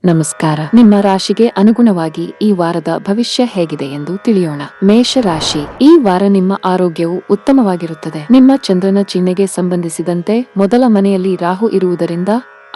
ನಮಸ್ಕಾರ. ನಿಮ್ಮ ರಾಶಿಗೆ ಅನುಗುಣವಾಗಿ ಈ ವಾರದ ಭವಿಷ್ಯ ಹೇಗಿದೆ ಎಂದು ತಿಳಿಯೋಣ. ಮೇಷ ರಾಶಿ. ಈ ವಾರ ನಿಮ್ಮ ಆರೋಗ್ಯವು ಉತ್ತಮವಾಗಿರುತ್ತದೆ. ನಿಮ್ಮ ಚಂದ್ರನ ಚಿಹ್ನೆಗೆ ಸಂಬಂಧಿಸಿದಂತೆ ಮೊದಲ ಮನೆಯಲ್ಲಿ ರಾಹು ಇರುವುದರಿಂದ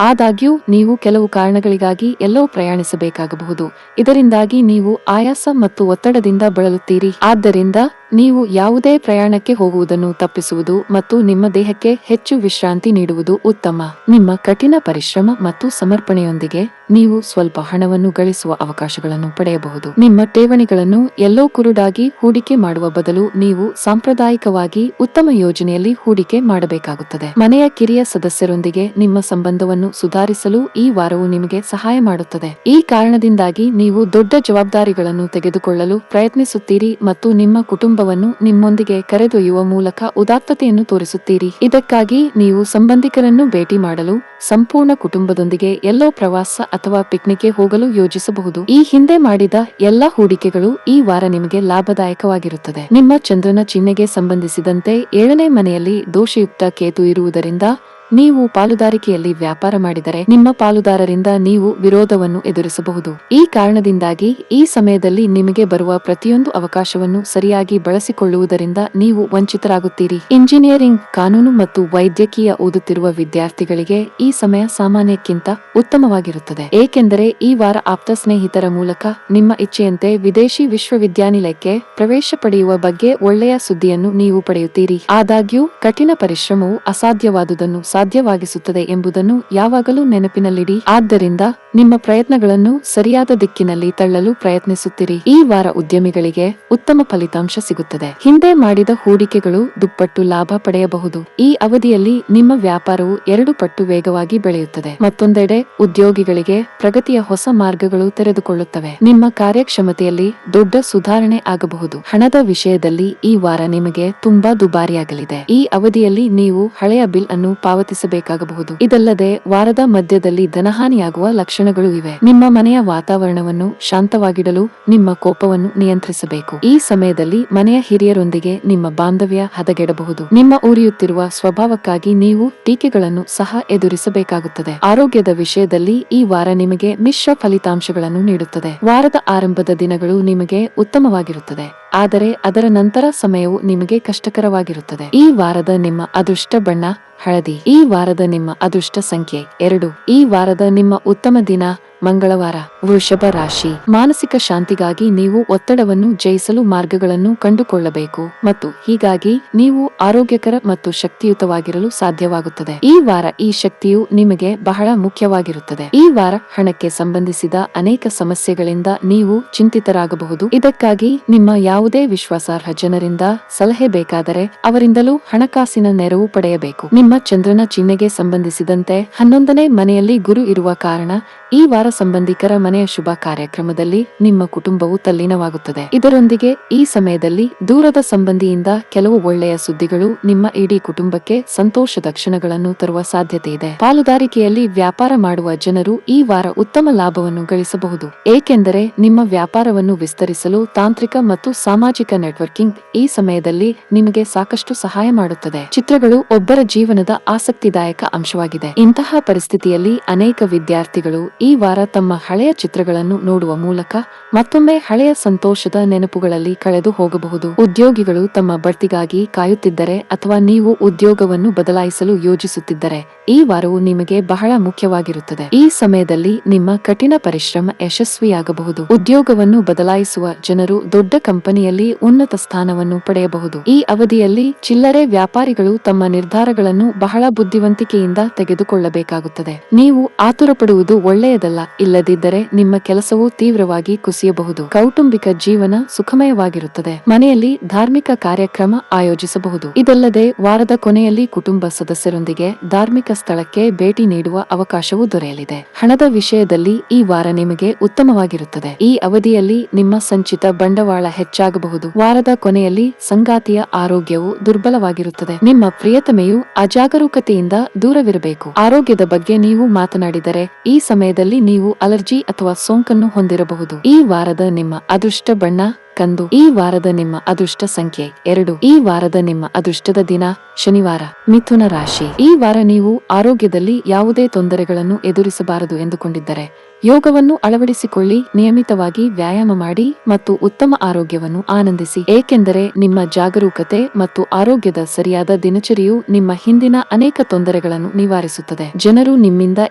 ಆದಾಗ್ಯೂ ನೀವು ಕೆಲವು ಕಾರಣಗಳಿಗಾಗಿ ಎಲ್ಲೋ ಪ್ರಯಾಣಿಸಬೇಕಾಗಬಹುದು. ಇದರಿಂದಾಗಿ ನೀವು ಆಯಾಸ ಮತ್ತು ಒತ್ತಡದಿಂದ ಬಳಲುತ್ತೀರಿ. ಆದ್ದರಿಂದ ನೀವು ಯಾವುದೇ ಪ್ರಯಾಣಕ್ಕೆ ಹೋಗುವುದನ್ನು ತಪ್ಪಿಸುವುದು ಮತ್ತು ನಿಮ್ಮ ದೇಹಕ್ಕೆ ಹೆಚ್ಚು ವಿಶ್ರಾಂತಿ ನೀಡುವುದು ಉತ್ತಮ. ನಿಮ್ಮ ಕಠಿಣ ಪರಿಶ್ರಮ ಮತ್ತು ಸಮರ್ಪಣೆಯೊಂದಿಗೆ ನೀವು ಸ್ವಲ್ಪ ಹಣವನ್ನು ಗಳಿಸುವ ಅವಕಾಶಗಳನ್ನು ಪಡೆಯಬಹುದು. ನಿಮ್ಮ ಠೇವಣಿಗಳನ್ನು ಎಲ್ಲೋ ಕುರುಡಾಗಿ ಹೂಡಿಕೆ ಮಾಡುವ ಬದಲು ನೀವು ಸಾಂಪ್ರದಾಯಿಕವಾಗಿ ಉತ್ತಮ ಯೋಜನೆಯಲ್ಲಿ ಹೂಡಿಕೆ ಮಾಡಬೇಕಾಗುತ್ತದೆ. ಮನೆಯ ಕಿರಿಯ ಸದಸ್ಯರೊಂದಿಗೆ ನಿಮ್ಮ ಸಂಬಂಧವನ್ನು ಸುಧಾರಿಸಲು ಈ ವಾರವು ನಿಮಗೆ ಸಹಾಯ ಮಾಡುತ್ತದೆ. ಈ ಕಾರಣದಿಂದಾಗಿ ನೀವು ದೊಡ್ಡ ಜವಾಬ್ದಾರಿಗಳನ್ನು ತೆಗೆದುಕೊಳ್ಳಲು ಪ್ರಯತ್ನಿಸುತ್ತೀರಿ ಮತ್ತು ನಿಮ್ಮ ಕುಟುಂಬವನ್ನು ನಿಮ್ಮೊಂದಿಗೆ ಕರೆದೊಯ್ಯುವ ಮೂಲಕ ಉದಾತ್ತತೆಯನ್ನು ತೋರಿಸುತ್ತೀರಿ. ಇದಕ್ಕಾಗಿ ನೀವು ಸಂಬಂಧಿಕರನ್ನು ಭೇಟಿ ಮಾಡಲು ಸಂಪೂರ್ಣ ಕುಟುಂಬದೊಂದಿಗೆ ಎಲ್ಲೋ ಪ್ರವಾಸ ಅಥವಾ ಪಿಕ್ನಿಕ್ಗೆ ಹೋಗಲು ಯೋಜಿಸಬಹುದು. ಈ ಹಿಂದೆ ಮಾಡಿದ ಎಲ್ಲಾ ಹೂಡಿಕೆಗಳು ಈ ವಾರ ನಿಮಗೆ ಲಾಭದಾಯಕವಾಗಿರುತ್ತದೆ. ನಿಮ್ಮ ಚಂದ್ರನ ಚಿಹ್ನೆಗೆ ಸಂಬಂಧಿಸಿದಂತೆ 7ನೇ ಮನೆಯಲ್ಲಿ ದೋಷಯುಕ್ತ ಕೇತು ಇರುವುದರಿಂದ ನೀವು ಪಾಲುದಾರಿಕೆಯಲ್ಲಿ ವ್ಯಾಪಾರ ಮಾಡಿದರೆ ನಿಮ್ಮ ಪಾಲುದಾರರಿಂದ ನೀವು ವಿರೋಧವನ್ನು ಎದುರಿಸಬಹುದು. ಈ ಕಾರಣದಿಂದಾಗಿ ಈ ಸಮಯದಲ್ಲಿ ನಿಮಗೆ ಬರುವ ಪ್ರತಿಯೊಂದು ಅವಕಾಶವನ್ನು ಸರಿಯಾಗಿ ಬಳಸಿಕೊಳ್ಳುವುದರಿಂದ ನೀವು ವಂಚಿತರಾಗುತ್ತೀರಿ. ಇಂಜಿನಿಯರಿಂಗ್, ಕಾನೂನು ಮತ್ತು ವೈದ್ಯಕೀಯ ಓದುತ್ತಿರುವ ವಿದ್ಯಾರ್ಥಿಗಳಿಗೆ ಈ ಸಮಯ ಸಾಮಾನ್ಯಕ್ಕಿಂತ ಉತ್ತಮವಾಗಿರುತ್ತದೆ, ಏಕೆಂದರೆ ಈ ವಾರ ಆಪ್ತ ಸ್ನೇಹಿತರ ಮೂಲಕ ನಿಮ್ಮ ಇಚ್ಛೆಯಂತೆ ವಿದೇಶಿ ವಿಶ್ವವಿದ್ಯಾನಿಲಯಕ್ಕೆ ಪ್ರವೇಶ ಪಡೆಯುವ ಬಗ್ಗೆ ಒಳ್ಳೆಯ ಸುದ್ದಿಯನ್ನು ನೀವು ಪಡೆಯುತ್ತೀರಿ. ಆದಾಗ್ಯೂ ಕಠಿಣ ಪರಿಶ್ರಮವು ಅಸಾಧ್ಯವಾದುದನ್ನು ಸಾಧ್ಯವಾಗಿಸುತ್ತದೆ ಎಂಬುದನ್ನು ಯಾವಾಗಲೂ ನೆನಪಿನಲ್ಲಿಡಿ. ಆದ್ದರಿಂದ ನಿಮ್ಮ ಪ್ರಯತ್ನಗಳನ್ನು ಸರಿಯಾದ ದಿಕ್ಕಿನಲ್ಲಿ ತಳ್ಳಲು ಪ್ರಯತ್ನಿಸುತ್ತಿರಿ. ಈ ವಾರ ಉದ್ಯಮಿಗಳಿಗೆ ಉತ್ತಮ ಫಲಿತಾಂಶ ಸಿಗುತ್ತದೆ. ಹಿಂದೆ ಮಾಡಿದ ಹೂಡಿಕೆಗಳು ದುಪ್ಪಟ್ಟು ಲಾಭ ಪಡೆಯಬಹುದು. ಈ ಅವಧಿಯಲ್ಲಿ ನಿಮ್ಮ ವ್ಯಾಪಾರವು 2 ಪಟ್ಟು ವೇಗವಾಗಿ ಬೆಳೆಯುತ್ತದೆ. ಮತ್ತೊಂದೆಡೆ ಉದ್ಯೋಗಿಗಳಿಗೆ ಪ್ರಗತಿಯ ಹೊಸ ಮಾರ್ಗಗಳು ತೆರೆದುಕೊಳ್ಳುತ್ತವೆ. ನಿಮ್ಮ ಕಾರ್ಯಕ್ಷಮತೆಯಲ್ಲಿ ದೊಡ್ಡ ಸುಧಾರಣೆ ಆಗಬಹುದು. ಹಣದ ವಿಷಯದಲ್ಲಿ ಈ ವಾರ ನಿಮಗೆ ತುಂಬಾ ದುಬಾರಿಯಾಗಲಿದೆ. ಈ ಅವಧಿಯಲ್ಲಿ ನೀವು ಹಳೆಯ ಬಿಲ್ ಅನ್ನು ಪಾವತಿಸಬೇಕಾಗಬಹುದು. ಇದಲ್ಲದೆ ವಾರದ ಮಧ್ಯದಲ್ಲಿ ಧನಹಾನಿಯಾಗುವ ಲಕ್ಷಣಗಳು ಇವೆ. ನಿಮ್ಮ ಮನೆಯ ವಾತಾವರಣವನ್ನು ಶಾಂತವಾಗಿಡಲು ನಿಮ್ಮ ಕೋಪವನ್ನು ನಿಯಂತ್ರಿಸಬೇಕು. ಈ ಸಮಯದಲ್ಲಿ ಮನೆಯ ಹಿರಿಯರೊಂದಿಗೆ ನಿಮ್ಮ ಬಾಂಧವ್ಯ ಹದಗೆಡಬಹುದು. ನಿಮ್ಮ ಉರಿಯುತ್ತಿರುವ ಸ್ವಭಾವಕ್ಕಾಗಿ ನೀವು ಟೀಕೆಗಳನ್ನು ಸಹ ಎದುರಿಸಬೇಕಾಗುತ್ತದೆ. ಆರೋಗ್ಯದ ವಿಷಯದಲ್ಲಿ ಈ ವಾರ ನಿಮಗೆ ಮಿಶ್ರ ಫಲಿತಾಂಶಗಳನ್ನು ನೀಡುತ್ತದೆ. ವಾರದ ಆರಂಭದ ದಿನಗಳು ನಿಮಗೆ ಉತ್ತಮವಾಗಿರುತ್ತದೆ, ಆದರೆ ಅದರ ನಂತರ ಸಮಯವು ನಿಮಗೆ ಕಷ್ಟಕರವಾಗಿರುತ್ತದೆ. ಈ ವಾರದ ನಿಮ್ಮ ಅದೃಷ್ಟ ಬಣ್ಣ ಹಳದಿ. ಈ ವಾರದ ನಿಮ್ಮ ಅದೃಷ್ಟ ಸಂಖ್ಯೆ 2. ಈ ವಾರದ ನಿಮ್ಮ ಉತ್ತಮ ದಿನ ಮಂಗಳವಾರ. ವೃಷಭ ರಾಶಿ. ಮಾನಸಿಕ ಶಾಂತಿಗಾಗಿ ನೀವು ಒತ್ತಡವನ್ನು ಜಯಿಸಲು ಮಾರ್ಗಗಳನ್ನು ಕಂಡುಕೊಳ್ಳಬೇಕು ಮತ್ತು ಹೀಗಾಗಿ ನೀವು ಆರೋಗ್ಯಕರ ಮತ್ತು ಶಕ್ತಿಯುತವಾಗಿರಲು ಸಾಧ್ಯವಾಗುತ್ತದೆ. ಈ ವಾರ ಈ ಶಕ್ತಿಯು ನಿಮಗೆ ಬಹಳ ಮುಖ್ಯವಾಗಿರುತ್ತದೆ. ಈ ವಾರ ಹಣಕ್ಕೆ ಸಂಬಂಧಿಸಿದ ಅನೇಕ ಸಮಸ್ಯೆಗಳಿಂದ ನೀವು ಚಿಂತಿತರಾಗಬಹುದು. ಇದಕ್ಕಾಗಿ ನಿಮ್ಮ ಯಾವುದೇ ವಿಶ್ವಾಸಾರ್ಹ ಜನರಿಂದ ಸಲಹೆ ಬೇಕಾದರೆ ಅವರಿಂದಲೂ ಹಣಕಾಸಿನ ನೆರವು ಪಡೆಯಬೇಕು. ನಿಮ್ಮ ಚಂದ್ರನ ಚಿಹ್ನೆಗೆ ಸಂಬಂಧಿಸಿದಂತೆ 11ನೇ ಮನೆಯಲ್ಲಿ ಗುರು ಇರುವ ಕಾರಣ ಈ ವಾರ ಸಂಬಂಧಿಕರ ಮನೆಯ ಶುಭ ಕಾರ್ಯಕ್ರಮದಲ್ಲಿ ನಿಮ್ಮ ಕುಟುಂಬವು ತಲ್ಲೀನವಾಗುತ್ತದೆ. ಇದರೊಂದಿಗೆ ಈ ಸಮಯದಲ್ಲಿ ದೂರದ ಸಂಬಂಧಿಯಿಂದ ಕೆಲವು ಒಳ್ಳೆಯ ಸುದ್ದಿಗಳು ನಿಮ್ಮ ಇಡೀ ಕುಟುಂಬಕ್ಕೆ ಸಂತೋಷದ ಕ್ಷಣಗಳನ್ನು ತರುವ ಸಾಧ್ಯತೆ ಇದೆ. ಪಾಲುದಾರಿಕೆಯಲ್ಲಿ ವ್ಯಾಪಾರ ಮಾಡುವ ಜನರು ಈ ವಾರ ಉತ್ತಮ ಲಾಭವನ್ನು ಗಳಿಸಬಹುದು, ಏಕೆಂದರೆ ನಿಮ್ಮ ವ್ಯಾಪಾರವನ್ನು ವಿಸ್ತರಿಸಲು ತಾಂತ್ರಿಕ ಮತ್ತು ಸಾಮಾಜಿಕ ನೆಟ್ವರ್ಕಿಂಗ್ ಈ ಸಮಯದಲ್ಲಿ ನಿಮಗೆ ಸಾಕಷ್ಟು ಸಹಾಯ ಮಾಡುತ್ತದೆ. ಚಿತ್ರಗಳು ಒಬ್ಬರ ಜೀವನದ ಆಸಕ್ತಿದಾಯಕ ಅಂಶವಾಗಿದೆ. ಇಂತಹ ಪರಿಸ್ಥಿತಿಯಲ್ಲಿ ಅನೇಕ ವಿದ್ಯಾರ್ಥಿಗಳು ಈ ವಾರ ತಮ್ಮ ಹಳೆಯ ಚಿತ್ರಗಳನ್ನು ನೋಡುವ ಮೂಲಕ ಮತ್ತೊಮ್ಮೆ ಹಳೆಯ ಸಂತೋಷದ ನೆನಪುಗಳಲ್ಲಿ ಕಳೆದು ಹೋಗಬಹುದು. ಉದ್ಯೋಗಿಗಳು ತಮ್ಮ ಬಡ್ತಿಗಾಗಿ ಕಾಯುತ್ತಿದ್ದರೆ ಅಥವಾ ನೀವು ಉದ್ಯೋಗವನ್ನು ಬದಲಾಯಿಸಲು ಯೋಜಿಸುತ್ತಿದ್ದರೆ ಈ ವಾರವು ನಿಮಗೆ ಬಹಳ ಮುಖ್ಯವಾಗಿರುತ್ತದೆ. ಈ ಸಮಯದಲ್ಲಿ ನಿಮ್ಮ ಕಠಿಣ ಪರಿಶ್ರಮ ಯಶಸ್ವಿಯಾಗಬಹುದು. ಉದ್ಯೋಗವನ್ನು ಬದಲಾಯಿಸುವ ಜನರು ದೊಡ್ಡ ಕಂಪನಿಯಲ್ಲಿ ಉನ್ನತ ಸ್ಥಾನವನ್ನು ಪಡೆಯಬಹುದು. ಈ ಅವಧಿಯಲ್ಲಿ ಚಿಲ್ಲರೆ ವ್ಯಾಪಾರಿಗಳು ತಮ್ಮ ನಿರ್ಧಾರಗಳನ್ನು ಬಹಳ ಬುದ್ಧಿವಂತಿಕೆಯಿಂದ ತೆಗೆದುಕೊಳ್ಳಬೇಕಾಗುತ್ತದೆ. ನೀವು ಆತುರಪಡುವುದು ಒಳ್ಳೆಯದಲ್ಲ, ಇಲ್ಲದಿದ್ದರೆ ನಿಮ್ಮ ಕೆಲಸವು ತೀವ್ರವಾಗಿ ಕುಸಿಯಬಹುದು. ಕೌಟುಂಬಿಕ ಜೀವನ ಸುಖಮಯವಾಗಿರುತ್ತದೆ. ಮನೆಯಲ್ಲಿ ಧಾರ್ಮಿಕ ಕಾರ್ಯಕ್ರಮ ಆಯೋಜಿಸಬಹುದು. ಇದಲ್ಲದೆ ವಾರದ ಕೊನೆಯಲ್ಲಿ ಕುಟುಂಬ ಸದಸ್ಯರೊಂದಿಗೆ ಧಾರ್ಮಿಕ ಸ್ಥಳಕ್ಕೆ ಭೇಟಿ ನೀಡುವ ಅವಕಾಶವೂ ದೊರೆಯಲಿದೆ. ಹಣದ ವಿಷಯದಲ್ಲಿ ಈ ವಾರ ನಿಮಗೆ ಉತ್ತಮವಾಗಿರುತ್ತದೆ. ಈ ಅವಧಿಯಲ್ಲಿ ನಿಮ್ಮ ಸಂಚಿತ ಬಂಡವಾಳ ಹೆಚ್ಚಾಗಬಹುದು. ವಾರದ ಕೊನೆಯಲ್ಲಿ ಸಂಗಾತಿಯ ಆರೋಗ್ಯವು ದುರ್ಬಲವಾಗಿರುತ್ತದೆ. ನಿಮ್ಮ ಪ್ರಿಯತಮೆಯು ಅಜಾಗರೂಕತೆಯಿಂದ ದೂರವಿರಬೇಕು. ಆರೋಗ್ಯದ ಬಗ್ಗೆ ನೀವು ಮಾತನಾಡಿದರೆ ಈ ಸಮಯದಲ್ಲಿ ನೀವು ಅಲರ್ಜಿ ಅಥವಾ ಸೋಂಕನ್ನು ಹೊಂದಿರಬಹುದು. ಈ ವಾರದ ನಿಮ್ಮ ಅದೃಷ್ಟ ಬಣ್ಣ ಕಂದು. ಈ ವಾರದ ನಿಮ್ಮ ಅದೃಷ್ಟ ಸಂಖ್ಯೆ 2. ಈ ವಾರದ ನಿಮ್ಮ ಅದೃಷ್ಟದ ದಿನ ಶನಿವಾರ. ಮಿಥುನ ರಾಶಿ. ಈ ವಾರ ನೀವು ಆರೋಗ್ಯದಲ್ಲಿ ಯಾವುದೇ ತೊಂದರೆಗಳನ್ನು ಎದುರಿಸಬಾರದು ಎಂದುಕೊಂಡಿದ್ದರೆ ಯೋಗವನ್ನು ಅಳವಡಿಸಿಕೊಳ್ಳಿ, ನಿಯಮಿತವಾಗಿ ವ್ಯಾಯಾಮ ಮಾಡಿ ಮತ್ತು ಉತ್ತಮ ಆರೋಗ್ಯವನ್ನು ಆನಂದಿಸಿ, ಏಕೆಂದರೆ ನಿಮ್ಮ ಜಾಗರೂಕತೆ ಮತ್ತು ಆರೋಗ್ಯದ ಸರಿಯಾದ ದಿನಚರಿಯು ನಿಮ್ಮ ಹಿಂದಿನ ಅನೇಕ ತೊಂದರೆಗಳನ್ನು ನಿವಾರಿಸುತ್ತದೆ. ಜನರು ನಿಮ್ಮಿಂದ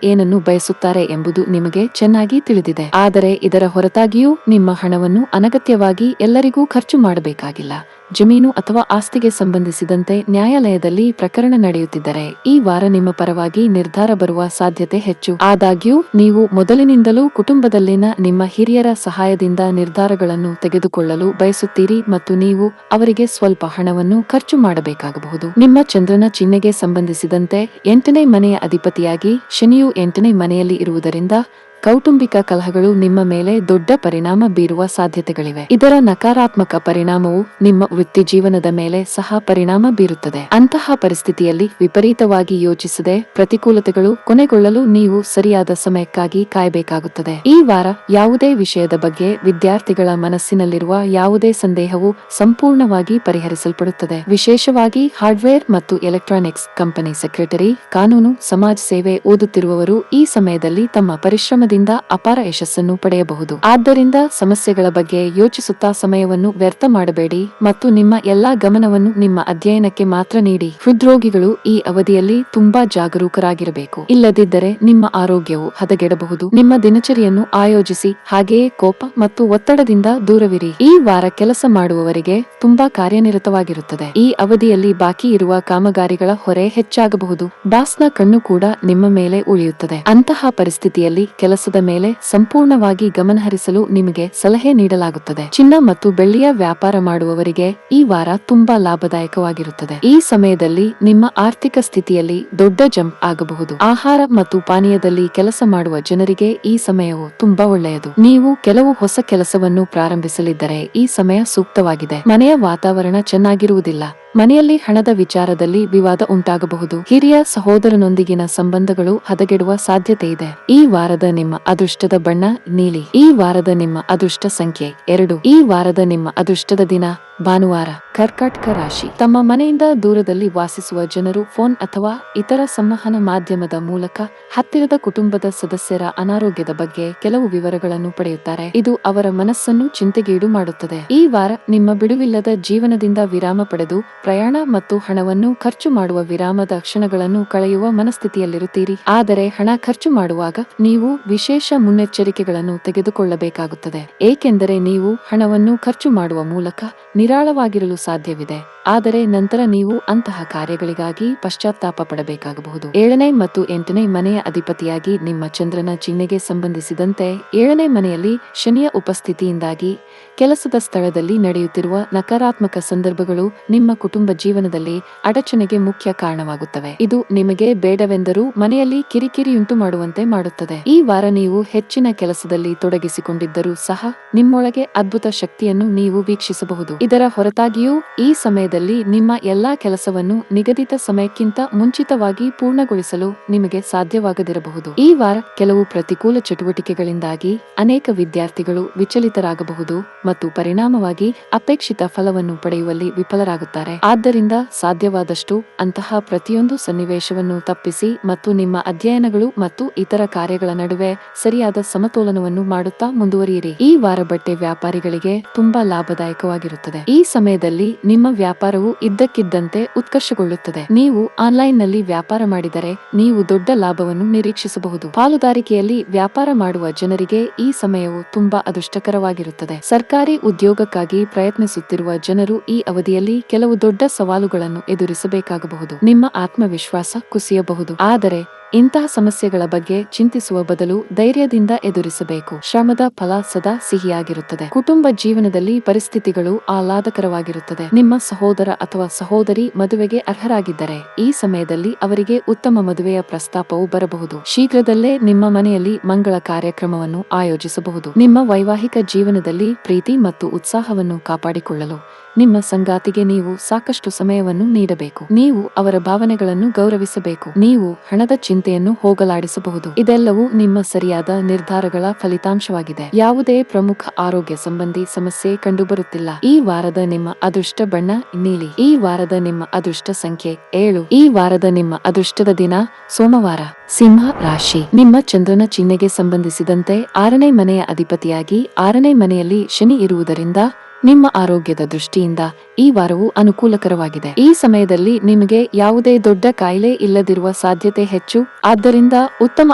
ಏನನ್ನು ಬಯಸುತ್ತಾರೆ ಎಂಬುದು ನಿಮಗೆ ಚೆನ್ನಾಗಿ ತಿಳಿದಿದೆ, ಆದರೆ ಇದರ ಹೊರತಾಗಿಯೂ ನಿಮ್ಮ ಹಣವನ್ನು ಅನಗತ್ಯವಾಗಿ ಎಲ್ಲರಿಗೂ ಖರ್ಚು ಮಾಡಬೇಕಾಗಿಲ್ಲ. ಜಮೀನು ಅಥವಾ ಆಸ್ತಿಗೆ ಸಂಬಂಧಿಸಿದಂತೆ ನ್ಯಾಯಾಲಯದಲ್ಲಿ ಪ್ರಕರಣ ನಡೆಯುತ್ತಿದ್ದರೆ ಈ ವಾರ ನಿಮ್ಮ ಪರವಾಗಿ ನಿರ್ಧಾರ ಬರುವ ಸಾಧ್ಯತೆ ಹೆಚ್ಚು. ಆದಾಗ್ಯೂ ನೀವು ಮೊದಲಿನಿಂದಲೂ ಕುಟುಂಬದಲ್ಲಿನ ನಿಮ್ಮ ಹಿರಿಯರ ಸಹಾಯದಿಂದ ನಿರ್ಧಾರಗಳನ್ನು ತೆಗೆದುಕೊಳ್ಳಲು ಬಯಸುತ್ತೀರಿ ಮತ್ತು ನೀವು ಅವರಿಗೆ ಸ್ವಲ್ಪ ಹಣವನ್ನು ಖರ್ಚು ಮಾಡಬೇಕಾಗಬಹುದು. ನಿಮ್ಮ ಚಂದ್ರನ ಚಿಹ್ನೆಗೆ ಸಂಬಂಧಿಸಿದಂತೆ 8ನೇ ಮನೆಯ ಅಧಿಪತಿಯಾಗಿ ಶನಿಯು 8ನೇ ಮನೆಯಲ್ಲಿ ಇರುವುದರಿಂದ ಕೌಟುಂಬಿಕ ಕಲಹಗಳು ನಿಮ್ಮ ಮೇಲೆ ದೊಡ್ಡ ಪರಿಣಾಮ ಬೀರುವ ಸಾಧ್ಯತೆಗಳಿವೆ. ಇದರ ನಕಾರಾತ್ಮಕ ಪರಿಣಾಮವು ನಿಮ್ಮ ವೃತ್ತಿ ಜೀವನದ ಮೇಲೆ ಸಹ ಪರಿಣಾಮ ಬೀರುತ್ತದೆ. ಅಂತಹ ಪರಿಸ್ಥಿತಿಯಲ್ಲಿ ವಿಪರೀತವಾಗಿ ಯೋಚಿಸದೆ ಪ್ರತಿಕೂಲತೆಗಳು ಕೊನೆಗೊಳ್ಳಲು ನೀವು ಸರಿಯಾದ ಸಮಯಕ್ಕಾಗಿ ಕಾಯಬೇಕಾಗುತ್ತದೆ. ಈ ವಾರ ಯಾವುದೇ ವಿಷಯದ ಬಗ್ಗೆ ವಿದ್ಯಾರ್ಥಿಗಳ ಮನಸ್ಸಿನಲ್ಲಿರುವ ಯಾವುದೇ ಸಂದೇಹವು ಸಂಪೂರ್ಣವಾಗಿ ಪರಿಹರಿಸಲ್ಪಡುತ್ತದೆ. ವಿಶೇಷವಾಗಿ ಹಾರ್ಡ್ವೇರ್ ಮತ್ತು ಎಲೆಕ್ಟ್ರಾನಿಕ್ಸ್ ಕಂಪನಿ ಸೆಕ್ರೆಟರಿ, ಕಾನೂನು, ಸಮಾಜ ಸೇವೆ ಓದುತ್ತಿರುವವರು ಈ ಸಮಯದಲ್ಲಿ ತಮ್ಮ ಪರಿಶ್ರಮ ಅಪಾರ ಯಶಸ್ಸನ್ನು ಪಡೆಯಬಹುದು. ಆದ್ದರಿಂದ ಸಮಸ್ಯೆಗಳ ಬಗ್ಗೆ ಯೋಚಿಸುತ್ತಾ ಸಮಯವನ್ನು ವ್ಯರ್ಥ ಮಾಡಬೇಡಿ ಮತ್ತು ನಿಮ್ಮ ಎಲ್ಲಾ ಗಮನವನ್ನು ನಿಮ್ಮ ಅಧ್ಯಯನಕ್ಕೆ ಮಾತ್ರ ನೀಡಿ. ಹೃದ್ರೋಗಿಗಳು ಈ ಅವಧಿಯಲ್ಲಿ ತುಂಬಾ ಜಾಗರೂಕರಾಗಿರಬೇಕು, ಇಲ್ಲದಿದ್ದರೆ ನಿಮ್ಮ ಆರೋಗ್ಯವು ಹದಗೆಡಬಹುದು. ನಿಮ್ಮ ದಿನಚರಿಯನ್ನು ಆಯೋಜಿಸಿ, ಹಾಗೆಯೇ ಕೋಪ ಮತ್ತು ಒತ್ತಡದಿಂದ ದೂರವಿರಿ. ಈ ವಾರ ಕೆಲಸ ಮಾಡುವವರಿಗೆ ತುಂಬಾ ಕಾರ್ಯನಿರತವಾಗಿರುತ್ತದೆ. ಈ ಅವಧಿಯಲ್ಲಿ ಬಾಕಿ ಇರುವ ಕಾಮಗಾರಿಗಳ ಹೊರೆ ಹೆಚ್ಚಾಗಬಹುದು. ಬಾಸ್ನ ಕಣ್ಣು ಕೂಡ ನಿಮ್ಮ ಮೇಲೆ ಉಳಿಯುತ್ತದೆ. ಅಂತಹ ಪರಿಸ್ಥಿತಿಯಲ್ಲಿ ಕೆಲಸದ ಮೇಲೆ ಸಂಪೂರ್ಣವಾಗಿ ಗಮನಹರಿಸಲು ನಿಮಗೆ ಸಲಹೆ ನೀಡಲಾಗುತ್ತದೆ. ಚಿನ್ನ ಮತ್ತು ಬೆಳ್ಳಿಯ ವ್ಯಾಪಾರ ಮಾಡುವವರಿಗೆ ಈ ವಾರ ತುಂಬಾ ಲಾಭದಾಯಕವಾಗಿರುತ್ತದೆ. ಈ ಸಮಯದಲ್ಲಿ ನಿಮ್ಮ ಆರ್ಥಿಕ ಸ್ಥಿತಿಯಲ್ಲಿ ದೊಡ್ಡ ಜಂಪ್ ಆಗಬಹುದು. ಆಹಾರ ಮತ್ತು ಪಾನೀಯದಲ್ಲಿ ಕೆಲಸ ಮಾಡುವ ಜನರಿಗೆ ಈ ಸಮಯವು ತುಂಬಾ ಒಳ್ಳೆಯದು. ನೀವು ಕೆಲವು ಹೊಸ ಕೆಲಸವನ್ನು ಪ್ರಾರಂಭಿಸಲಿದ್ದರೆ ಈ ಸಮಯ ಸೂಕ್ತವಾಗಿದೆ. ಮನೆಯ ವಾತಾವರಣ ಚೆನ್ನಾಗಿರುವುದಿಲ್ಲ. ಮನೆಯಲ್ಲಿ ಹಣದ ವಿಚಾರದಲ್ಲಿ ವಿವಾದ ಉಂಟಾಗಬಹುದು. ಹಿರಿಯ ಸಹೋದರನೊಂದಿಗಿನ ಸಂಬಂಧಗಳು ಹದಗೆಡುವ ಸಾಧ್ಯತೆ ಇದೆ. ಈ ವಾರದ ನಿಮ್ಮ ಅದೃಷ್ಟದ ಬಣ್ಣ ನೀಲಿ. ಈ ವಾರದ ನಿಮ್ಮ ಅದೃಷ್ಟ ಸಂಖ್ಯೆ 2. ಈ ವಾರದ ನಿಮ್ಮ ಅದೃಷ್ಟದ ದಿನ ಭಾನುವಾರ. ಕರ್ಕಾಟಕ ರಾಶಿ. ತಮ್ಮ ಮನೆಯಿಂದ ದೂರದಲ್ಲಿ ವಾಸಿಸುವ ಜನರು ಫೋನ್ ಅಥವಾ ಇತರ ಸಂವಹನ ಮಾಧ್ಯಮದ ಮೂಲಕ ಹತ್ತಿರದ ಕುಟುಂಬದ ಸದಸ್ಯರ ಅನಾರೋಗ್ಯದ ಬಗ್ಗೆ ಕೆಲವು ವಿವರಗಳನ್ನು ಪಡೆಯುತ್ತಾರೆ. ಇದು ಅವರ ಮನಸ್ಸನ್ನು ಚಿಂತೆಗೀಡು ಮಾಡುತ್ತದೆ. ಈ ವಾರ ನಿಮ್ಮ ಬಿಡುವಿಲ್ಲದ ಜೀವನದಿಂದ ವಿರಾಮ ಪಡೆದು ಪ್ರಯಾಣ ಮತ್ತು ಹಣವನ್ನು ಖರ್ಚು ಮಾಡುವ ವಿರಾಮದ ಕ್ಷಣಗಳನ್ನು ಕಳೆಯುವ ಮನಸ್ಥಿತಿಯಲ್ಲಿರುತ್ತೀರಿ. ಆದರೆ ಹಣ ಖರ್ಚು ಮಾಡುವಾಗ ನೀವು ವಿಶೇಷ ಮುನ್ನೆಚ್ಚರಿಕೆಗಳನ್ನು ತೆಗೆದುಕೊಳ್ಳಬೇಕಾಗುತ್ತದೆ, ಏಕೆಂದರೆ ನೀವು ಹಣವನ್ನು ಖರ್ಚು ಮಾಡುವ ಮೂಲಕ ನಿರಾಳವಾಗಿರಲು ಸಾಧ್ಯವಿದೆ. ಆದರೆ ನಂತರ ನೀವು ಅಂತಹ ಕಾರ್ಯಗಳಿಗಾಗಿ ಪಶ್ಚಾತ್ತಾಪ ಪಡಬೇಕಾಗಬಹುದು. 7ನೇ ಮತ್ತು 8ನೇ ಮನೆಯ ಅಧಿಪತಿಯಾಗಿ ನಿಮ್ಮ ಚಂದ್ರನ ಚಿಹ್ನೆಗೆ ಸಂಬಂಧಿಸಿದಂತೆ 7ನೇ ಮನೆಯಲ್ಲಿ ಶನಿಯ ಉಪಸ್ಥಿತಿಯಿಂದಾಗಿ ಕೆಲಸದ ಸ್ಥಳದಲ್ಲಿ ನಡೆಯುತ್ತಿರುವ ನಕಾರಾತ್ಮಕ ಸಂದರ್ಭಗಳು ನಿಮ್ಮ ಕುಟುಂಬ ಜೀವನದಲ್ಲಿ ಅಡಚಣೆಗೆ ಮುಖ್ಯ ಕಾರಣವಾಗುತ್ತವೆ. ಇದು ನಿಮಗೆ ಬೇಡವೆಂದರೂ ಮನೆಯಲ್ಲಿ ಕಿರಿಕಿರಿಯುಂಟು ಮಾಡುವಂತೆ ಮಾಡುತ್ತದೆ. ಈ ವಾರ ನೀವು ಹೆಚ್ಚಿನ ಕೆಲಸದಲ್ಲಿ ತೊಡಗಿಸಿಕೊಂಡಿದ್ದರೂ ಸಹ ನಿಮ್ಮೊಳಗೆ ಅದ್ಭುತ ಶಕ್ತಿಯನ್ನು ನೀವು ವೀಕ್ಷಿಸಬಹುದು. ಇದರ ಹೊರತಾಗಿಯೂ ಈ ಸಮಯದಲ್ಲಿ ನಿಮ್ಮ ಎಲ್ಲಾ ಕೆಲಸವನ್ನು ನಿಗದಿತ ಸಮಯಕ್ಕಿಂತ ಮುಂಚಿತವಾಗಿ ಪೂರ್ಣಗೊಳಿಸಲು ನಿಮಗೆ ಸಾಧ್ಯವಾಗದಿರಬಹುದು. ಈ ವಾರ ಕೆಲವು ಪ್ರತಿಕೂಲ ಚಟುವಟಿಕೆಗಳಿಂದಾಗಿ ಅನೇಕ ವಿದ್ಯಾರ್ಥಿಗಳು ವಿಚಲಿತರಾಗಬಹುದು ಮತ್ತು ಪರಿಣಾಮವಾಗಿ ಅಪೇಕ್ಷಿತ ಫಲವನ್ನು ಪಡೆಯುವಲ್ಲಿ ವಿಫಲರಾಗುತ್ತಾರೆ. ಆದ್ದರಿಂದ ಸಾಧ್ಯವಾದಷ್ಟು ಅಂತಹ ಪ್ರತಿಯೊಂದು ಸನ್ನಿವೇಶವನ್ನು ತಪ್ಪಿಸಿ ಮತ್ತು ನಿಮ್ಮ ಅಧ್ಯಯನಗಳು ಮತ್ತು ಇತರ ಕಾರ್ಯಗಳ ನಡುವೆ ಸರಿಯಾದ ಸಮತೋಲನವನ್ನು ಮಾಡುತ್ತಾ ಮುಂದುವರಿಯಿರಿ. ಈ ವಾರ ಬಟ್ಟೆ ವ್ಯಾಪಾರಿಗಳಿಗೆ ತುಂಬಾ ಲಾಭದಾಯಕವಾಗಿರುತ್ತದೆ. ಈ ಸಮಯದಲ್ಲಿ ನಿಮ್ಮ ವ್ಯಾಪಾರವು ಇದ್ದಕ್ಕಿದ್ದಂತೆ ಉತ್ಕರ್ಷಗೊಳ್ಳುತ್ತದೆ. ನೀವು ಆನ್ಲೈನ್ನಲ್ಲಿ ವ್ಯಾಪಾರ ಮಾಡಿದರೆ ನೀವು ದೊಡ್ಡ ಲಾಭವನ್ನು ನಿರೀಕ್ಷಿಸಬಹುದು. ಪಾಲುದಾರಿಕೆಯಲ್ಲಿ ವ್ಯಾಪಾರ ಮಾಡುವ ಜನರಿಗೆ ಈ ಸಮಯವು ತುಂಬಾ ಅದೃಷ್ಟಕರವಾಗಿರುತ್ತದೆ. ಸರ್ಕಾರಿ ಉದ್ಯೋಗಕ್ಕಾಗಿ ಪ್ರಯತ್ನಿಸುತ್ತಿರುವ ಜನರು ಈ ಅವಧಿಯಲ್ಲಿ ಕೆಲವು ದೊಡ್ಡ ಸವಾಲುಗಳನ್ನು ಎದುರಿಸಬೇಕಾಗಬಹುದು. ನಿಮ್ಮ ಆತ್ಮವಿಶ್ವಾಸ ಕುಸಿಯಬಹುದು, ಆದರೆ ಇಂತಹ ಸಮಸ್ಯೆಗಳ ಬಗ್ಗೆ ಚಿಂತಿಸುವ ಬದಲು ಧೈರ್ಯದಿಂದ ಎದುರಿಸಬೇಕು. ಶ್ರಮದ ಫಲ ಸದಾ ಸಿಹಿಯಾಗಿರುತ್ತದೆ. ಕುಟುಂಬ ಜೀವನದಲ್ಲಿ ಪರಿಸ್ಥಿತಿಗಳು ಆಹ್ಲಾದಕರವಾಗಿರುತ್ತದೆ. ನಿಮ್ಮ ಸಹೋದರ ಅಥವಾ ಸಹೋದರಿ ಮದುವೆಗೆ ಅರ್ಹರಾಗಿದ್ದರೆ ಈ ಸಮಯದಲ್ಲಿ ಅವರಿಗೆ ಉತ್ತಮ ಮದುವೆಯ ಪ್ರಸ್ತಾಪವು ಬರಬಹುದು. ಶೀಘ್ರದಲ್ಲೇ ನಿಮ್ಮ ಮನೆಯಲ್ಲಿ ಮಂಗಳ ಕಾರ್ಯಕ್ರಮವನ್ನು ಆಯೋಜಿಸಬಹುದು. ನಿಮ್ಮ ವೈವಾಹಿಕ ಜೀವನದಲ್ಲಿ ಪ್ರೀತಿ ಮತ್ತು ಉತ್ಸಾಹವನ್ನು ಕಾಪಾಡಿಕೊಳ್ಳಲು ನಿಮ್ಮ ಸಂಗಾತಿಗೆ ನೀವು ಸಾಕಷ್ಟು ಸಮಯವನ್ನು ನೀಡಬೇಕು. ನೀವು ಅವರ ಭಾವನೆಗಳನ್ನು ಗೌರವಿಸಬೇಕು. ನೀವು ಹಣದ ಚಿಂತೆ ಚಿಂತೆಯನ್ನು ಹೋಗಲಾಡಿಸಬಹುದು. ಇದೆಲ್ಲವೂ ನಿಮ್ಮ ಸರಿಯಾದ ನಿರ್ಧಾರಗಳ ಫಲಿತಾಂಶವಾಗಿದೆ. ಯಾವುದೇ ಪ್ರಮುಖ ಆರೋಗ್ಯ ಸಂಬಂಧಿ ಸಮಸ್ಯೆ ಕಂಡುಬರುತ್ತಿಲ್ಲ. ಈ ವಾರದ ನಿಮ್ಮ ಅದೃಷ್ಟ ಬಣ್ಣ ನೀಲಿ. ಈ ವಾರದ ನಿಮ್ಮ ಅದೃಷ್ಟ ಸಂಖ್ಯೆ 7. ಈ ವಾರದ ನಿಮ್ಮ ಅದೃಷ್ಟದ ದಿನ ಸೋಮವಾರ. ಸಿಂಹ ರಾಶಿ. ನಿಮ್ಮ ಚಂದ್ರನ ಚಿಹ್ನೆಗೆ ಸಂಬಂಧಿಸಿದಂತೆ 6ನೇ ಮನೆಯ ಅಧಿಪತಿಯಾಗಿ 6ನೇ ಮನೆಯಲ್ಲಿ ಶನಿ ಇರುವುದರಿಂದ ನಿಮ್ಮ ಆರೋಗ್ಯದ ದೃಷ್ಟಿಯಿಂದ ಈ ವಾರವು ಅನುಕೂಲಕರವಾಗಿದೆ. ಈ ಸಮಯದಲ್ಲಿ ನಿಮಗೆ ಯಾವುದೇ ದೊಡ್ಡ ಕಾಯಿಲೆ ಇಲ್ಲದಿರುವ ಸಾಧ್ಯತೆ ಹೆಚ್ಚು. ಆದ್ದರಿಂದ ಉತ್ತಮ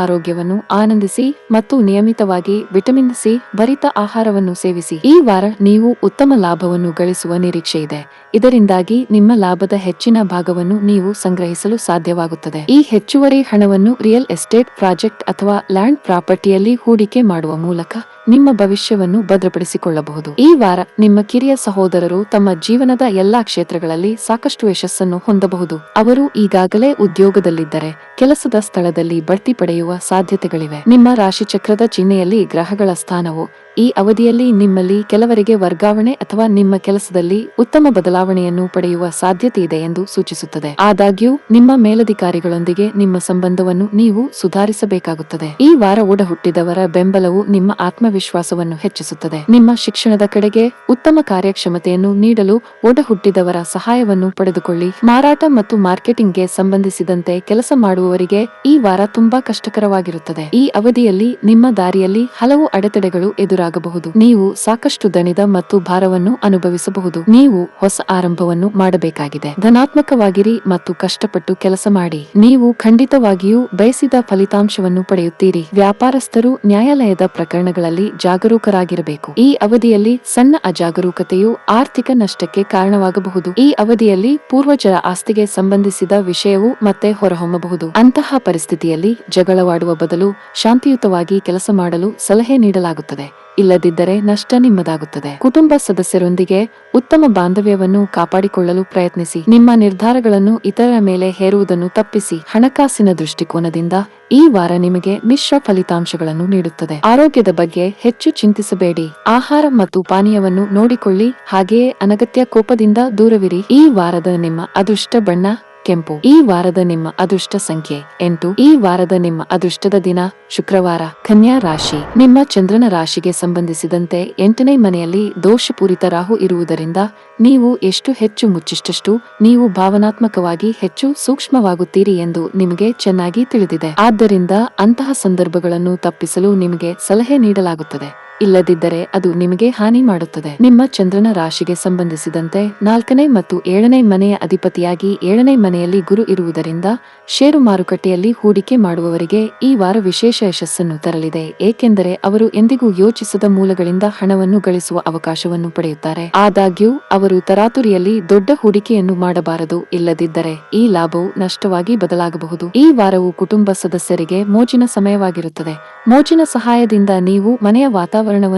ಆರೋಗ್ಯವನ್ನು ಆನಂದಿಸಿ ಮತ್ತು ನಿಯಮಿತವಾಗಿ ವಿಟಮಿನ್ ಸಿ ಭರಿತ ಆಹಾರವನ್ನು ಸೇವಿಸಿ. ಈ ವಾರ ನೀವು ಉತ್ತಮ ಲಾಭವನ್ನು ಗಳಿಸುವ ನಿರೀಕ್ಷೆ ಇದೆ. ಇದರಿಂದಾಗಿ ನಿಮ್ಮ ಲಾಭದ ಹೆಚ್ಚಿನ ಭಾಗವನ್ನು ನೀವು ಸಂಗ್ರಹಿಸಲು ಸಾಧ್ಯವಾಗುತ್ತದೆ. ಈ ಹೆಚ್ಚುವರಿ ಹಣವನ್ನು ರಿಯಲ್ ಎಸ್ಟೇಟ್ ಪ್ರಾಜೆಕ್ಟ್ ಅಥವಾ ಲ್ಯಾಂಡ್ ಪ್ರಾಪರ್ಟಿಯಲ್ಲಿ ಹೂಡಿಕೆ ಮಾಡುವ ಮೂಲಕ ನಿಮ್ಮ ಭವಿಷ್ಯವನ್ನು ಭದ್ರಪಡಿಸಿಕೊಳ್ಳಬಹುದು. ಈ ವಾರ ನಿಮ್ಮ ಕಿರಿಯ ಸಹೋದರರು ತಮ್ಮ ಜೀವನದ ಎಲ್ಲಾ ಕ್ಷೇತ್ರಗಳಲ್ಲಿ ಸಾಕಷ್ಟು ಯಶಸ್ಸನ್ನು ಹೊಂದಬಹುದು. ಅವರು ಈಗಾಗಲೇ ಉದ್ಯೋಗದಲ್ಲಿದ್ದರೆ ಕೆಲಸದ ಸ್ಥಳದಲ್ಲಿ ಬಡ್ತಿ ಪಡೆಯುವ ಸಾಧ್ಯತೆಗಳಿವೆ. ನಿಮ್ಮ ರಾಶಿಚಕ್ರದ ಚಿಹ್ನೆಯಲ್ಲಿ ಗ್ರಹಗಳ ಸ್ಥಾನವು ಈ ಅವಧಿಯಲ್ಲಿ ನಿಮ್ಮಲ್ಲಿ ಕೆಲವರಿಗೆ ವರ್ಗಾವಣೆ ಅಥವಾ ನಿಮ್ಮ ಕೆಲಸದಲ್ಲಿ ಉತ್ತಮ ಬದಲಾವಣೆಯನ್ನು ಪಡೆಯುವ ಸಾಧ್ಯತೆ ಇದೆ ಎಂದು ಸೂಚಿಸುತ್ತದೆ. ಆದಾಗ್ಯೂ ನಿಮ್ಮ ಮೇಲಧಿಕಾರಿಗಳೊಂದಿಗೆ ನಿಮ್ಮ ಸಂಬಂಧವನ್ನು ನೀವು ಸುಧಾರಿಸಬೇಕಾಗುತ್ತದೆ. ಈ ವಾರ ಒಡಹುಟ್ಟಿದವರ ಬೆಂಬಲವು ನಿಮ್ಮ ಆತ್ಮವಿಶ್ವಾಸವನ್ನು ಹೆಚ್ಚಿಸುತ್ತದೆ. ನಿಮ್ಮ ಶಿಕ್ಷಣದ ಕಡೆಗೆ ಉತ್ತಮ ಕಾರ್ಯಕ್ಷಮತೆಯನ್ನು ನೀಡಲು ಒಡಹುಟ್ಟಿದವರ ಸಹಾಯವನ್ನು ಪಡೆದುಕೊಳ್ಳಿ. ಮಾರಾಟ ಮತ್ತು ಮಾರ್ಕೆಟಿಂಗ್ಗೆ ಸಂಬಂಧಿಸಿದಂತೆ ಕೆಲಸ ಮಾಡುವವರಿಗೆ ಈ ವಾರ ತುಂಬಾ ಕಷ್ಟಕರವಾಗಿರುತ್ತದೆ. ಈ ಅವಧಿಯಲ್ಲಿ ನಿಮ್ಮ ದಾರಿಯಲ್ಲಿ ಹಲವು ಅಡೆತಡೆಗಳು ಎದುರಾಗಬಹುದು. ನೀವು ಸಾಕಷ್ಟು ದಣಿದ ಮತ್ತು ಭಾರವನ್ನು ಅನುಭವಿಸಬಹುದು. ನೀವು ಹೊಸ ಆರಂಭವನ್ನು ಮಾಡಬೇಕಾಗಿದೆ. ಧನಾತ್ಮಕವಾಗಿರಿ ಮತ್ತು ಕಷ್ಟಪಟ್ಟು ಕೆಲಸ ಮಾಡಿ. ನೀವು ಖಂಡಿತವಾಗಿಯೂ ಬಯಸಿದ ಫಲಿತಾಂಶವನ್ನು ಪಡೆಯುತ್ತೀರಿ. ವ್ಯಾಪಾರಸ್ಥರು ನ್ಯಾಯಾಲಯದ ಪ್ರಕರಣಗಳಲ್ಲಿ ಜಾಗರೂಕರಾಗಿರಬೇಕು. ಈ ಅವಧಿಯಲ್ಲಿ ಸಣ್ಣ ಅಜಾಗರೂಕತೆಯು ಆರ್ಥಿಕ ನಷ್ಟಕ್ಕೆ ಕಾರಣವಾಗಬಹುದು. ಈ ಅವಧಿಯಲ್ಲಿ ಪೂರ್ವಜರ ಆಸ್ತಿಗೆ ಸಂಬಂಧಿಸಿದ ವಿಷಯವು ಮತ್ತೆ ಹೊರಹೊಮ್ಮಬಹುದು. ಅಂತಹ ಪರಿಸ್ಥಿತಿಯಲ್ಲಿ ಜಗಳವಾಡುವ ಬದಲು ಶಾಂತಿಯುತವಾಗಿ ಕೆಲಸ ಮಾಡಲು ಸಲಹೆ ನೀಡಲಾಗುತ್ತದೆ. ಇಲ್ಲದಿದ್ದರೆ ನಷ್ಟ ನಿಮ್ಮದಾಗುತ್ತದೆ. ಕುಟುಂಬ ಸದಸ್ಯರೊಂದಿಗೆ ಉತ್ತಮ ಬಾಂಧವ್ಯವನ್ನು ಕಾಪಾಡಿಕೊಳ್ಳಲು ಪ್ರಯತ್ನಿಸಿ. ನಿಮ್ಮ ನಿರ್ಧಾರಗಳನ್ನು ಇತರರ ಮೇಲೆ ಹೇರುವುದನ್ನು ತಪ್ಪಿಸಿ. ಹಣಕಾಸಿನ ದೃಷ್ಟಿಕೋನದಿಂದ ಈ ವಾರ ನಿಮಗೆ ಮಿಶ್ರ ಫಲಿತಾಂಶಗಳನ್ನು ನೀಡುತ್ತದೆ. ಆರೋಗ್ಯದ ಬಗ್ಗೆ ಹೆಚ್ಚು ಚಿಂತಿಸಬೇಡಿ. ಆಹಾರ ಮತ್ತು ಪಾನೀಯವನ್ನು ನೋಡಿಕೊಳ್ಳಿ. ಹಾಗೆಯೇ ಅನಗತ್ಯ ಕೋಪದಿಂದ ದೂರವಿರಿ. ಈ ವಾರದ ನಿಮ್ಮ ಅದೃಷ್ಟ ಬಣ್ಣ ಕೆಂಪು. ಈ ವಾರದ ನಿಮ್ಮ ಅದೃಷ್ಟ ಸಂಖ್ಯೆ 8. ಈ ವಾರದ ನಿಮ್ಮ ಅದೃಷ್ಟದ ದಿನ ಶುಕ್ರವಾರ. ಕನ್ಯಾ ರಾಶಿ. ನಿಮ್ಮ ಚಂದ್ರನ ರಾಶಿಗೆ ಸಂಬಂಧಿಸಿದಂತೆ 8ನೇ ಮನೆಯಲ್ಲಿ ದೋಷಪೂರಿತ ರಾಹು ಇರುವುದರಿಂದ ನೀವು ಎಷ್ಟು ಹೆಚ್ಚು ಮುಚ್ಚಿಷ್ಟಷ್ಟು ನೀವು ಭಾವನಾತ್ಮಕವಾಗಿ ಹೆಚ್ಚು ಸೂಕ್ಷ್ಮವಾಗುತ್ತೀರಿ ಎಂದು ನಿಮಗೆ ಚೆನ್ನಾಗಿ ತಿಳಿದಿದೆ. ಆದ್ದರಿಂದ ಅಂತಹ ಸಂದರ್ಭಗಳನ್ನು ತಪ್ಪಿಸಲು ನಿಮಗೆ ಸಲಹೆ ನೀಡಲಾಗುತ್ತದೆ. ಇಲ್ಲದಿದ್ದರೆ ಅದು ನಿಮಗೆ ಹಾನಿ ಮಾಡುತ್ತದೆ. ನಿಮ್ಮ ಚಂದ್ರನ ರಾಶಿಗೆ ಸಂಬಂಧಿಸಿದಂತೆ 4ನೇ ಮತ್ತು 7ನೇ ಮನೆಯ ಅಧಿಪತಿಯಾಗಿ 7ನೇ ಮನೆಯಲ್ಲಿ ಗುರು ಇರುವುದರಿಂದ ಷೇರು ಮಾರುಕಟ್ಟೆಯಲ್ಲಿ ಹೂಡಿಕೆ ಮಾಡುವವರಿಗೆ ಈ ವಾರ ವಿಶೇಷ ಯಶಸ್ಸನ್ನು ತರಲಿದೆ. ಏಕೆಂದರೆ ಅವರು ಎಂದಿಗೂ ಯೋಚಿಸದ ಮೂಲಗಳಿಂದ ಹಣವನ್ನು ಗಳಿಸುವ ಅವಕಾಶವನ್ನು ಪಡೆಯುತ್ತಾರೆ. ಆದಾಗ್ಯೂ ಅವರು ತರಾತುರಿಯಲ್ಲಿ ದೊಡ್ಡ ಹೂಡಿಕೆಯನ್ನು ಮಾಡಬಾರದು. ಇಲ್ಲದಿದ್ದರೆ ಈ ಲಾಭವು ನಷ್ಟವಾಗಿ ಬದಲಾಗಬಹುದು. ಈ ವಾರವು ಕುಟುಂಬ ಸದಸ್ಯರಿಗೆ ಮೋಜಿನ ಸಮಯವಾಗಿರುತ್ತದೆ. ಮೋಜಿನ ಸಹಾಯದಿಂದ ನೀವು ಮನೆಯ ವಾತಾವರಣವನ್ನು